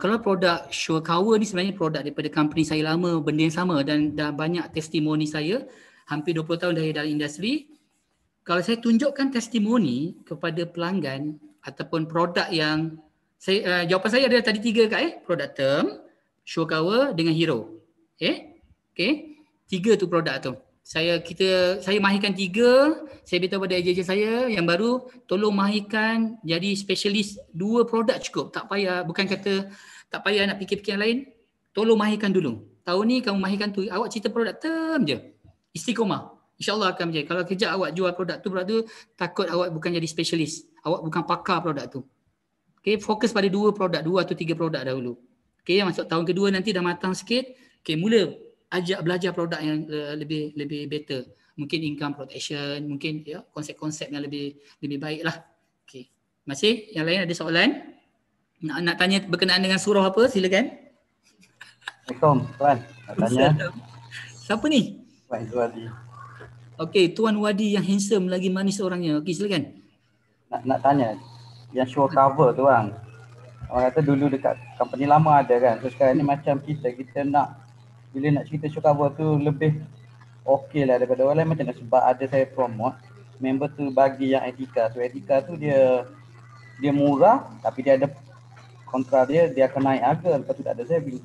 Kalau produk Sure Cover ni sebenarnya produk daripada company saya lama, benda yang sama dan dah banyak testimoni saya, hampir 20 tahun dah dalam industri. Kalau saya tunjukkan testimoni kepada pelanggan ataupun produk yang saya, jawapan saya adalah tadi 3 Kak, produk term, Sure Cover dengan Hero. Okay. 3 tu produk tu. Saya mahirkan 3, saya beritahu pada ejen saya yang baru, tolong mahirkan jadi specialist 2 produk cukup. Tak payah, bukan kata tak payah nak fikir-fikir yang lain, tolong mahirkan dulu. Tahun ni kamu mahirkan tu, awak cerita produk term je. Istiqomah. InsyaAllah akan menjadi. Kalau kejap awak jual produk tu, takut awak bukan jadi specialist. Awak bukan pakar produk tu. Okay, fokus pada 2 produk, 2 atau 3 produk dahulu. Okay, masuk tahun kedua nanti dah matang sikit, okay, mula ajak belajar produk yang lebih better. Mungkin income protection, mungkin ya, konsep-konsep yang lebih baik lah. Okay. Masih yang lain ada soalan? Nak tanya berkenaan dengan surah apa? Silakan. Assalamualaikum Tuan. Nak tanya. Siapa ni? Tuan Wadi. Okey, Tuan Wadi yang handsome lagi manis orangnya. Okey, silakan. Nak tanya. Yang Sure Cover tu bang. Orang kata dulu dekat company lama ada kan. So sekarang ni macam kita nak, bila nak cerita Sure Cover tu lebih okey lah daripada orang lain macam mana, sebab ada saya promote member tu bagi yang etika. So etika tu dia murah tapi dia ada kontra dia akan naik harga, lepas tu tak ada saving.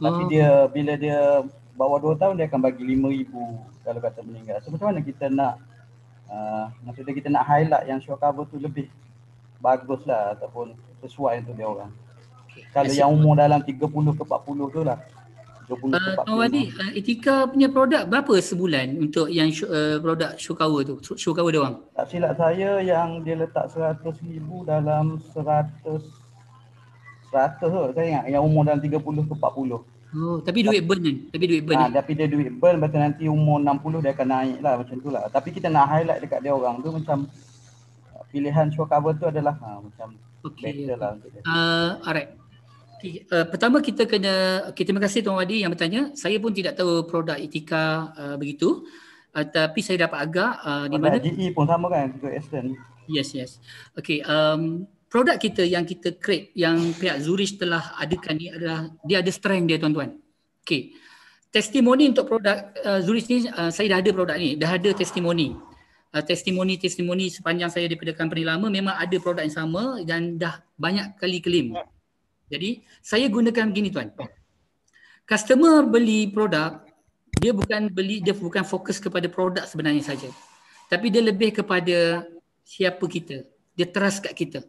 Tapi dia bila dia bawah 2 tahun dia akan bagi 5,000 kalau kata meninggal. So macam mana kita nak maksudnya kita nak highlight yang Sure Cover tu lebih bagus lah ataupun sesuai untuk dia orang. Kalau yang umur dalam 30 ke 40 tu lah. Tuan Wadi, Etika punya produk berapa sebulan untuk yang produk Sure Cover tu? Sure Cover dia orang? Tak silap saya yang dia letak 100,000 dalam 100 tu saya ingat, yang umur dalam 30 ke 40. Oh, tapi duit burn kan? Tapi duit burn. Tapi dia duit burn, lepas tu nanti umur 60 dia akan naik lah macam tu lah. Tapi kita nak highlight dekat dia orang tu macam pilihan Sure Cover tu adalah macam better lah untuk dia. Alright. Pertama terima kasih Tuan Wadi yang bertanya. Saya pun tidak tahu produk Etika begitu. Tapi saya dapat agak di mana GE pun sama kan, juga Aston. Yes. Okay, produk kita yang kita create, yang pihak Zurich telah adakan ni adalah, dia ada strength dia tuan-tuan. Okay, testimoni untuk produk Zurich ni, saya dah ada produk ni, dah ada testimoni. Testimoni sepanjang saya daripada company lama memang ada produk yang sama dan dah banyak kali claim. Jadi saya gunakan begini tuan. Customer beli produk, dia bukan fokus kepada produk sebenarnya saja. Tapi dia lebih kepada siapa kita. Dia trust kat kita.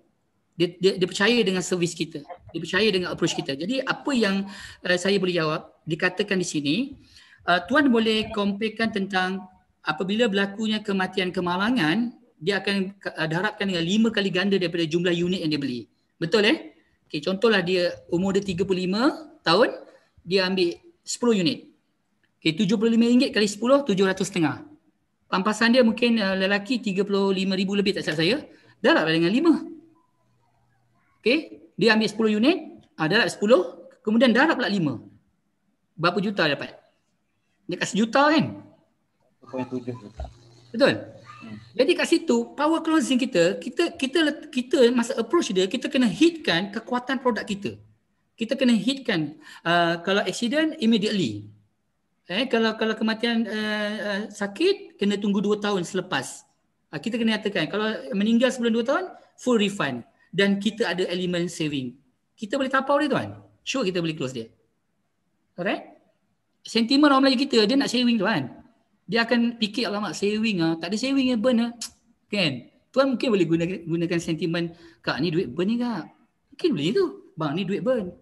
Dia percaya dengan servis kita. Dia percaya dengan approach kita. Jadi apa yang saya boleh jawab, dikatakan di sini, tuan boleh comparekan tentang apabila berlakunya kematian kemalangan, dia akan diharapkan dengan 5 kali ganda daripada jumlah unit yang dia beli. Betul Okay, contohlah dia umur dia 35 tahun, dia ambil 10 unit. Okay, RM75 kali 10, 700.5. Pampasan dia mungkin lelaki 35,000 lebih tak silap saya, darab dengan 5. Okay, dia ambil 10 unit, darab 10, kemudian darab pula 5. Berapa juta dapat? Dekat sejuta kan? 1.7 juta. Betul? Jadi kat situ power closing kita masa approach dia, kita kena hitkan kekuatan produk kita. Kita kena hitkan kalau accident immediately. Kalau kematian sakit kena tunggu 2 tahun selepas. Kita kena nyatakan kalau meninggal sebelum 2 tahun full refund dan kita ada elemen saving. Kita boleh tapau dia tuan. Sure kita boleh close dia. Alright? Sentimen orang Melayu kita, dia nak saving tuan. Dia akan fikir alamak saving tak ada saving yang burn kan. Tuan mungkin boleh gunakan sentimen, kak ni duit burn ni kak. Mungkin boleh tu. Bang ni duit burn.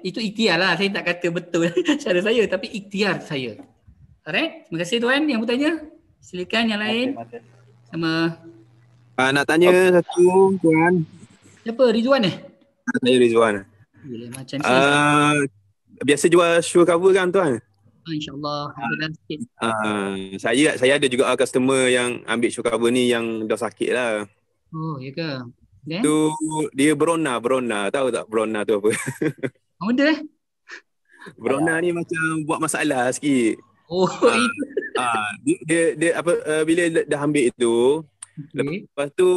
Itu ikhtiar lah. Saya tak kata betul cara saya, tapi ikhtiar saya. Alright. Terima kasih tuan yang bertanya. Silakan yang lain. Sama. Nak tanya satu tuan. Siapa? Rizwan Saya Rizwan. Macam biasa jual Sure Cover kan tuan? InsyaAllah. Saya ada juga customer yang ambil Sure Cover ni yang dah sakit lah. Oh, ya ke? Tu dia Brona. Tahu tak Brona tu apa? Muda Brona ni macam buat masalah sikit. Oh, itu. Dia apa bila dah ambil itu, lepas tu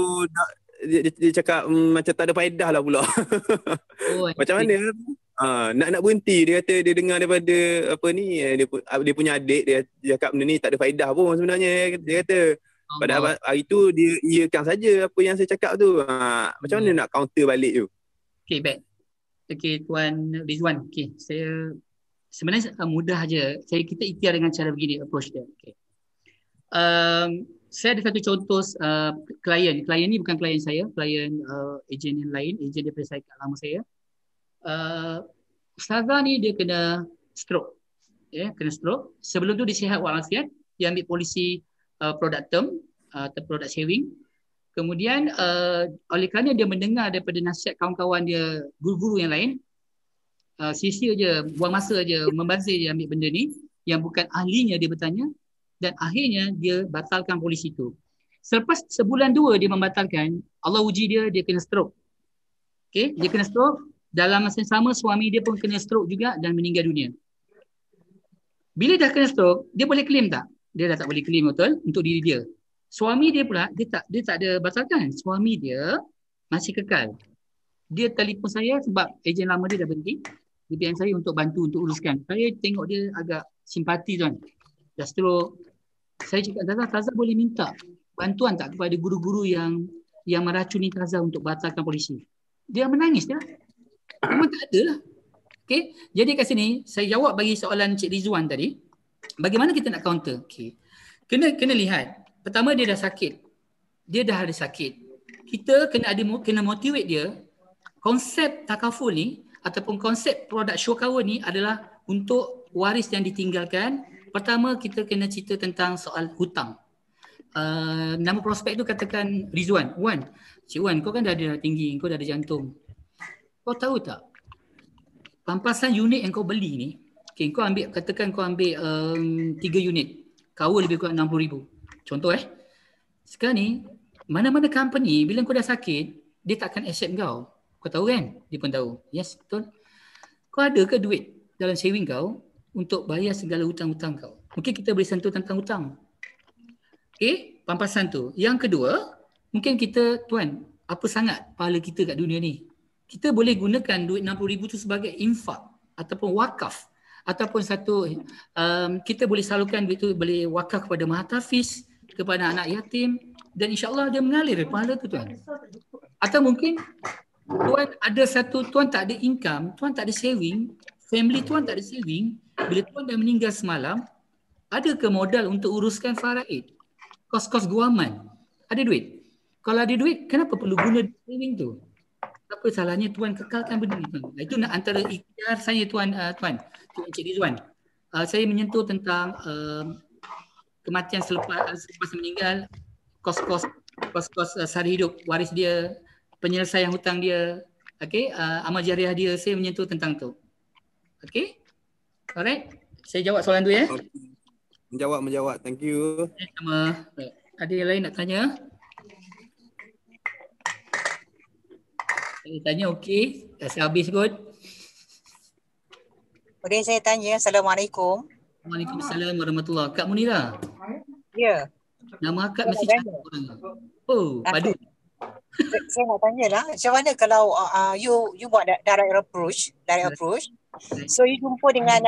dia cakap macam tak ada faedah lah pula. Macam mana? Nak berhenti, dia kata dia dengar daripada apa ni, dia punya adik dia cakap benda ni tak ada faedah pun sebenarnya, dia kata. Padahal hari tu dia iakan saja apa yang saya cakap tu. Macam mana nak counter balik tu? Okey, baik. Okey, Tuan Rizwan. Okey, saya sebenarnya mudah aja. Kita ikhtiar dengan cara begini approach dia. Okey. Saya ada satu contoh klien. Klien ni bukan klien saya, klien ejen yang lain, ejen daripada saya kat lama saya. Ustazah ni dia kena stroke. Kena stroke. Sebelum tu dia sihat walafiat, dia ambil polisi product term atau product saving. Kemudian oleh kerana dia mendengar daripada nasihat kawan-kawan dia, guru-guru yang lain, sia-sia je, buang masa je, membazir je ambil benda ni yang bukan ahlinya dia bertanya, dan akhirnya dia batalkan polisi tu. Selepas sebulan 2 dia membatalkan, Allah uji dia kena stroke. Okay? Dia kena stroke, dalam masa yang sama suami dia pun kena stroke juga dan meninggal dunia. Bila dah kena stroke, dia boleh claim tak? Dia dah tak boleh claim betul untuk diri dia. Suami dia pula, dia tak ada batalkan. Suami dia masih kekal. Dia telefon saya sebab ejen lama dia dah berhenti. Dia PM saya untuk bantu, untuk uruskan. Saya tengok dia agak simpati tuan. Dah stroke. Saya cakap, Tazah boleh minta bantuan tak kepada guru-guru yang meracuni Tazah untuk batalkan polisi. Dia menangis dia. Memang tak ada lah. Okay? Jadi kat sini, saya jawab bagi soalan Cik Rizwan tadi. Bagaimana kita nak counter? Okay. Kena lihat. Pertama dia dah sakit. Dia dah ada sakit. Kita kena motivate dia. Konsep takaful ni ataupun konsep produk show cover ni adalah untuk waris yang ditinggalkan. Pertama kita kena cerita tentang soal hutang. Nama prospek tu katakan Rizwan. Cik Wan, kau kan dah ada tinggi, kau dah ada jantung. Kau tahu tak? Pampasan unit yang kau beli ni, okay, katakan kau ambil 3 unit. Cover lebih kurang 60,000. Contoh sekarang ni, mana-mana company bila kau dah sakit, dia takkan accept kau. Kau tahu kan? Dia pun tahu. Yes, betul. Kau ada ke duit dalam saving kau untuk bayar segala hutang-hutang kau? Mungkin kita boleh sentuh tentang hutang. Okay, pampasan tu. Yang kedua, mungkin kita, tuan, apa sangat pahala kita kat dunia ni? Kita boleh gunakan duit 60,000 tu sebagai infak ataupun wakaf. Ataupun satu, kita boleh salurkan duit tu, boleh wakaf kepada mahatafiz, kepada anak yatim, dan insyaAllah dia mengalir pahala tu tuan. Atau mungkin tuan ada satu, tuan tak ada income, tuan tak ada saving, family tuan tak ada saving, bila tuan dah meninggal semalam, ada ke modal untuk uruskan faraid? Kos-kos guaman. Ada duit? Kalau ada duit, kenapa perlu guna saving tu? Apa salahnya tuan kekalkan benda ni tuan? Itu antara ikhtiar saya tuan Cik Rizwan. Saya menyentuh tentang kematian selepas meninggal, kos-kos sehari hidup waris dia, penyelesaian hutang dia, okey, amal jariah dia, saya menyentuh tentang tu. Okey? Alright. Saya jawab soalan tu ya. Menjawab. Thank you. Sama. Ada yang lain nak tanya? Saya tanya okey. Dah habis kot. Boleh saya tanya? Assalamualaikum. Waalaikumsalam warahmatullahi. Kak Munira. Ya. Nama akak mesti cantik orang. Oh, padu. Saya nak tanya lah, macam mana kalau you buat direct approach, so you jumpa dengan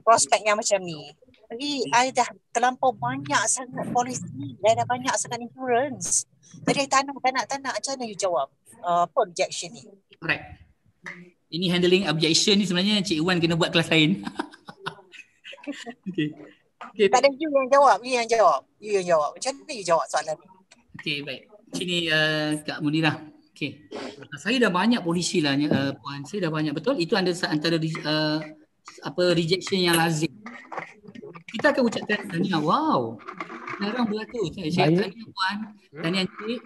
prospek yang macam ni. Jadi I dah terlampau banyak sangat polisi, dah banyak sangat insurance. Jadi I tak nak, macam mana you jawab objection ni? Alright. Ini handling objection ni sebenarnya Cik Wan kena buat kelas lain. Okay. Tak ada you yang jawab. Macam mana you jawab soalan ni? Okey, baik. Sini Kak Munirah. Okey. Saya dah banyak polisi lah puan. Saya dah banyak betul. Itu antara rejection yang lazim. Kita akan ucapkan tahniah. Wow. Jarang berlaku. Saya tahniah puan. Tahniah cik.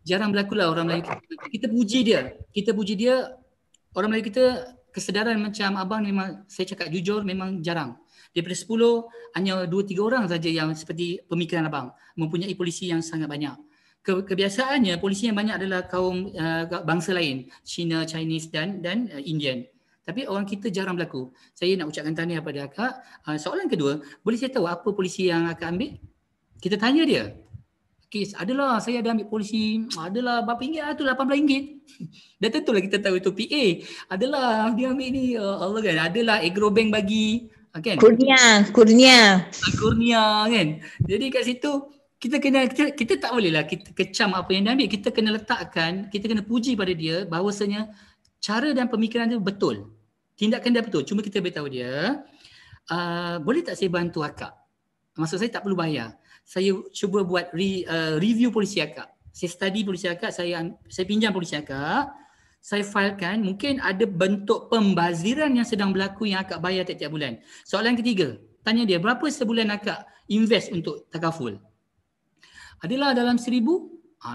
Jarang berlaku lah orang Melayu. Kita puji dia. Orang Melayu kita kesedaran macam abang memang, saya cakap jujur, memang jarang. Daripada 10, hanya 2-3 orang saja yang seperti pemikiran abang. Mempunyai polisi yang sangat banyak. kebiasaannya polisi yang banyak adalah kaum bangsa lain, Cina, Chinese dan Indian. Tapi orang kita jarang berlaku. Saya nak ucapkan tahniah pada akak. Soalan kedua, boleh saya tahu apa polisi yang akak ambil? Kita tanya dia. Kes, adalah saya ada ambil polisi, adalah berapa ringgit tu, RM18. Dan tentulah kita tahu itu PA. Adalah dia ambil ni, Allah kan. Adalah Agrobank bagi, kan? Kurnia kan. Jadi kat situ kita tak boleh lah kita kecam apa yang dia ambil. Kita kena letakkan, kita kena puji pada dia bahawasanya cara dan pemikiran dia betul. Tindakan dia betul. Cuma kita beritahu dia, boleh tak saya bantu akak? Maksud saya tak perlu bayar. Saya cuba buat review polisi akak. Saya study polisi akak, saya pinjam polisi akak, saya filekan, mungkin ada bentuk pembaziran yang sedang berlaku yang akak bayar tiap-tiap bulan. Soalan ketiga, tanya dia, berapa sebulan akak invest untuk takaful? Adalah dalam 1,000?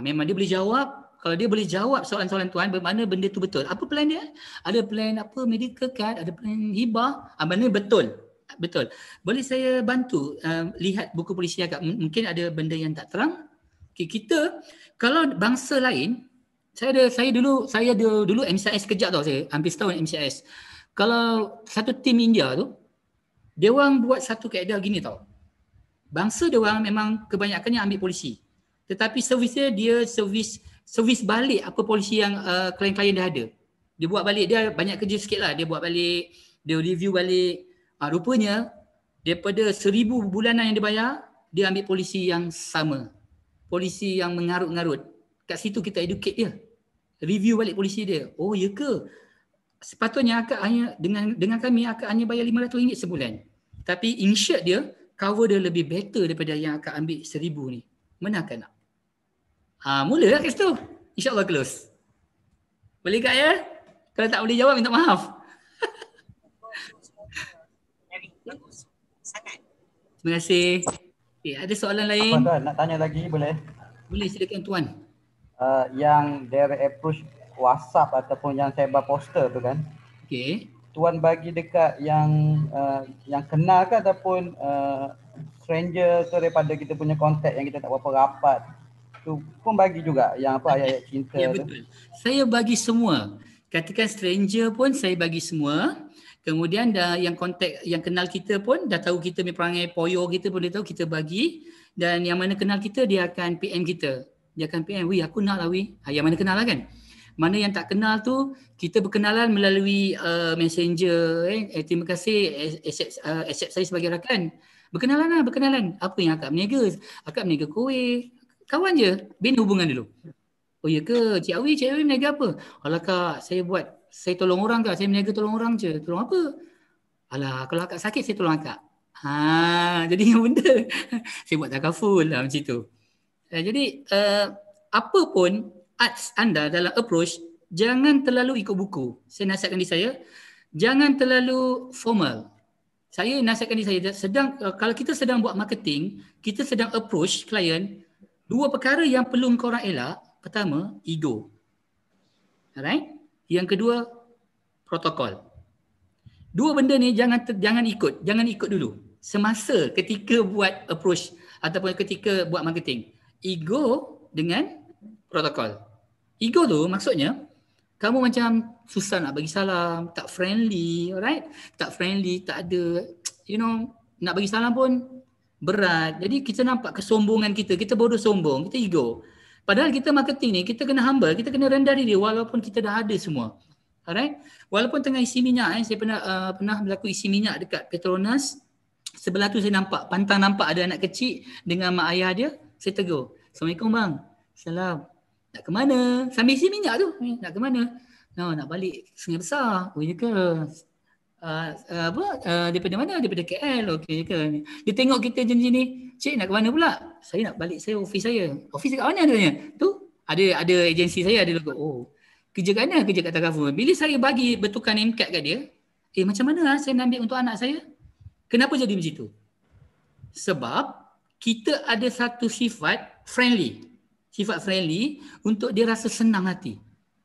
Memang dia boleh jawab. Kalau dia boleh jawab soalan-soalan tuan, bermakna benda tu betul. Apa plan dia? Ada plan apa, medical card, ada plan hibah, maknanya betul. Betul. Boleh saya bantu lihat buku polisi akak? Mungkin ada benda yang tak terang. Okay, kita kalau bangsa lain, saya ada dulu MCIS kejap tau, saya hampir setahun MCIS. Kalau satu tim India tu, dia orang buat satu kaedah gini tau. Bangsa dia orang memang kebanyakannya ambil polisi. Tetapi servisnya dia servis balik apa polisi yang klien-klien dia ada. Dia buat balik, dia banyak kerja sikit lah. Dia buat balik, dia review balik. Rupanya daripada 1,000 bulanan yang dia bayar, dia ambil polisi yang sama. Polisi yang mengarut-ngarut. Kat situ kita educate dia. Review balik polisi dia. Oh ya ke? Sepatutnya akak hanya dengan kami akak hanya bayar RM500 sebulan. Tapi insured dia, cover dia lebih better daripada yang akak ambil 1,000 ni. Mana akak nak? Mula lah kat situ. InsyaAllah close. Boleh kak ya? Kalau tak boleh jawab, minta maaf. Terima kasih. Okay, ada soalan lain? Apa tuan, nak tanya lagi boleh? Boleh, silakan tuan. Yang direct approach WhatsApp ataupun yang sebar poster tu kan? Okay. Tuan bagi dekat yang kenal ke ataupun stranger ke daripada kita punya kontak yang kita tak berapa rapat? Tu pun bagi juga yang apa ayat-ayat cinta ya, tu. Betul. Saya bagi semua. Katakan stranger pun saya bagi semua. Kemudian yang kontak, yang kenal kita pun dah tahu kita punya perangai poyo kita pun dia tahu, kita bagi. Dan yang mana kenal kita dia akan PM kita. Dia akan PM, wih aku nak lah wih. Yang mana kenal lah kan. Mana yang tak kenal tu kita berkenalan melalui messenger. Terima kasih accept saya sebagai rakan. Berkenalan. Apa yang akak berniaga? Akak berniaga kuih. Kawan je, bina hubungan dulu. Oh ya ke, Cik Awi berniaga apa? Alah kak, saya tolong orang kak, saya berniaga tolong orang je. Tolong apa? Alah, kalau akak sakit saya tolong akak. Jadi yang benda saya buat takaful lah macam tu. Jadi apa pun arts anda dalam approach, jangan terlalu ikut buku. Saya nasihatkan diri saya, jangan terlalu formal. Saya nasihatkan diri saya, kalau kita sedang buat marketing, kita sedang approach klien, dua perkara yang perlu korang elak. Pertama, ego. Alright? Yang kedua, protokol. Dua benda ni jangan ikut dulu. Semasa ketika buat approach ataupun ketika buat marketing. Ego dengan protokol. Ego tu maksudnya kamu macam susah nak bagi salam, tak friendly, alright? Tak friendly, tak ada, nak bagi salam pun berat. Jadi kita nampak kesombongan kita bodoh sombong, kita ego. Padahal kita marketing ni, kita kena humble, kita kena rendah diri walaupun kita dah ada semua. Alright? Walaupun tengah isi minyak, saya pernah berlaku isi minyak dekat Petronas. Sebelah tu saya pantang nampak ada anak kecil dengan mak ayah dia. Saya tegur, Assalamualaikum bang. Salam. Nak ke mana? Sambil isi minyak tu. Nak ke mana? Nak balik Sungai Besar. Oh ya ke? Daripada mana? Daripada KL. Okey ke? Dia tengok kita jenis ni, cik nak ke mana pula? Saya nak balik office saya. Office kat mana adanya? Tu ada agensi saya ada logo. Oh, kerja kat mana? Kerja kat Takaful. Bila saya bagi bertukar name card kat dia, macam mana saya nak ambil untuk anak saya? Kenapa jadi macam tu? Sebab kita ada satu sifat friendly. Sifat friendly untuk dia rasa senang hati.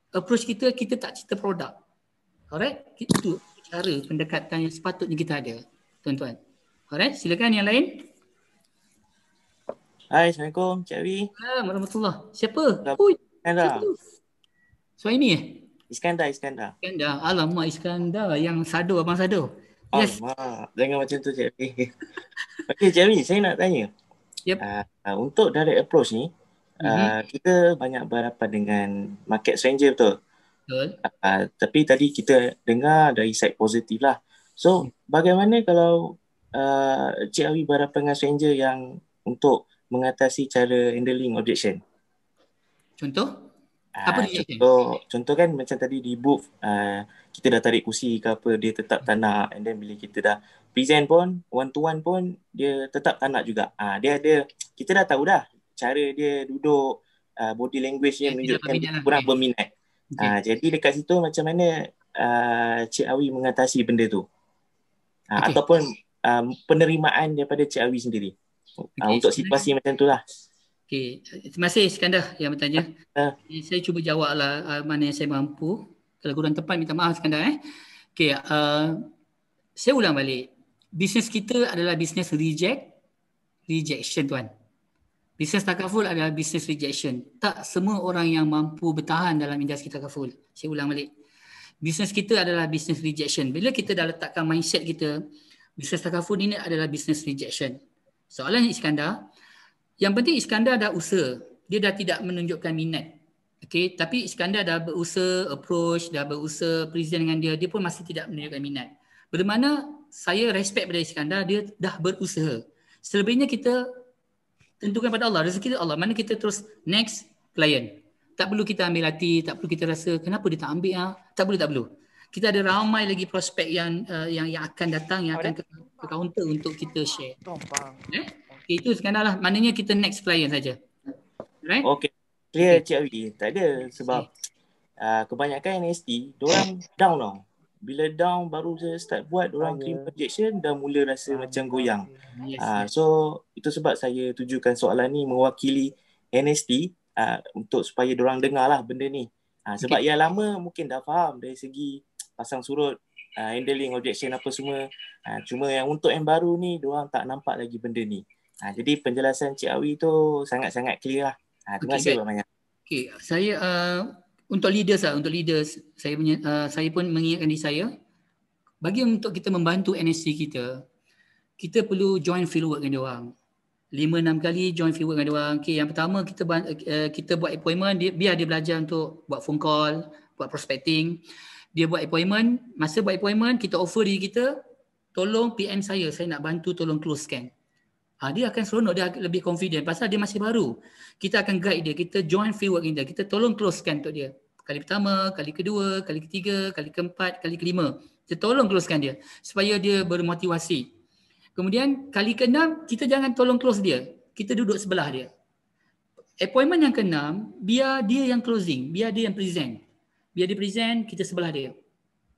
Approach kita tak cerita produk. Alright? Itu cara pendekatan yang sepatutnya kita ada, tuan-tuan. Alright, silakan yang lain. Hai, Assalamualaikum Cik Awi. Assalamualaikum warahmatullahi. Siapa? Ui, siapa tu? Suhaimi Iskandar. Iskandar. Alamak Iskandar yang Sado, Abang Sado. Yes. Alamak, jangan macam tu Cik Awi. Okey Cik Awi, saya nak tanya. Yep. Untuk direct approach ni, kita banyak berhadapan dengan market stranger betul? Betul. Tapi tadi kita dengar dari side positif lah. So, bagaimana kalau Cik Awi berhadapan dengan stranger yang untuk mengatasi cara handling objection? Contoh? Apa rejection? Contoh kan macam tadi di booth, kita dah tarik kursi ke apa, dia tetap tak nak, and then bila kita dah present pun, one to one pun, dia tetap tak nak juga. Dia ada, kita dah tahu dah cara dia duduk, body language dia menunjukkan kurang berminat. Jadi dekat situ macam mana Cik Awi mengatasi benda tu? Ataupun penerimaan daripada Cik Awi sendiri untuk situasi macam tu lah. Okey, terima kasih Iskandar yang bertanya. Saya cuba jawablah mana yang saya mampu. Kalau kurang tepat minta maaf Iskandar. Okey, saya ulang balik. Bisnes kita adalah bisnes rejection tuan. Bisnes takaful adalah bisnes rejection. Tak semua orang yang mampu bertahan dalam industri takaful. Saya ulang balik. Bisnes kita adalah bisnes rejection. Bila kita dah letakkan mindset kita, bisnes takaful ini adalah bisnes rejection. Soalan Iskandar, yang penting Iskandar dah usaha. Dia dah tidak menunjukkan minat. Okay, tapi Iskandar dah berusaha approach, dah berusaha present dengan dia, dia pun masih tidak menunjukkan minat. Bermakna saya respect pada Iskandar, dia dah berusaha. Selebihnya kita tentukan pada Allah, rezeki Allah. Mana kita terus next client. Tak perlu kita ambil hati, tak perlu kita rasa kenapa dia tak ambil tak perlu. Kita ada ramai lagi prospek yang akan datang, yang akan ke counter untuk kita share. Itu sekarang lah, maknanya kita next client saja. Right? Okay. Clear Cik Awi. Tak ada sebab kebanyakan NST, diorang down tau. Bila down baru je start buat, diorang terima objection dah mula rasa macam goyang. So itu sebab saya tujukan soalan ni mewakili NST untuk supaya diorang dengar lah benda ni. Sebab yang lama mungkin dah faham dari segi pasang surut, handling objection apa semua. Cuma yang untuk yang baru ni, diorang tak nampak lagi benda ni. Jadi penjelasan Cik Awi tu sangat-sangat clear lah. Terima kasih banyak. Okay, saya untuk leaders saya pun mengingatkan diri saya, bagi untuk kita membantu NSC kita perlu join fieldwork dengan diorang. 5-6 kali join fieldwork dengan diorang. Okay, yang pertama kita buat appointment, biar dia belajar untuk buat phone call, buat prospecting. Dia buat appointment, masa buat appointment kita offer diri kita, tolong PM saya nak bantu tolong closekan. Dia akan seronok, dia lebih confident pasal dia masih baru. Kita akan guide dia, kita join fieldwork kita tolong closekan untuk dia. Kali pertama, kali kedua, kali ketiga, kali keempat, kali kelima. Kita tolong closekan dia supaya dia bermotivasi. Kemudian kali ke-6 kita jangan tolong close dia. Kita duduk sebelah dia. Appointment yang ke-6 biar dia yang closing, biar dia yang present. Biar dia present, kita sebelah dia.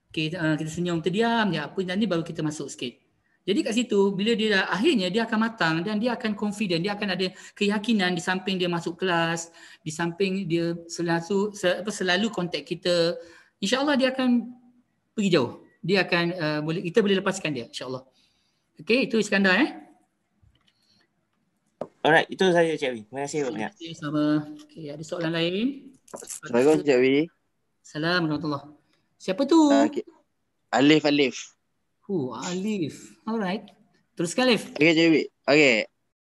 Okay, kita senyum, terdiam je apa nanti baru kita masuk sikit. Jadi kat situ bila dia dah akhirnya dia akan matang dan dia akan confident, dia akan ada keyakinan di samping dia masuk kelas, di samping dia selalu kontak kita. InsyaAllah dia akan pergi jauh. Dia akan kita boleh lepaskan dia insyaAllah. Okey, itu Iskandar Alright, itu saja Cik Awi. Terima kasih banyak. Terima kasih sama. Okey, ada soalan lain? Assalamualaikum Cik Awi. Assalamualaikum. Siapa tu? Alif. Alif. Alright. Teruskan Alif. Okey Cik Awi. Okey,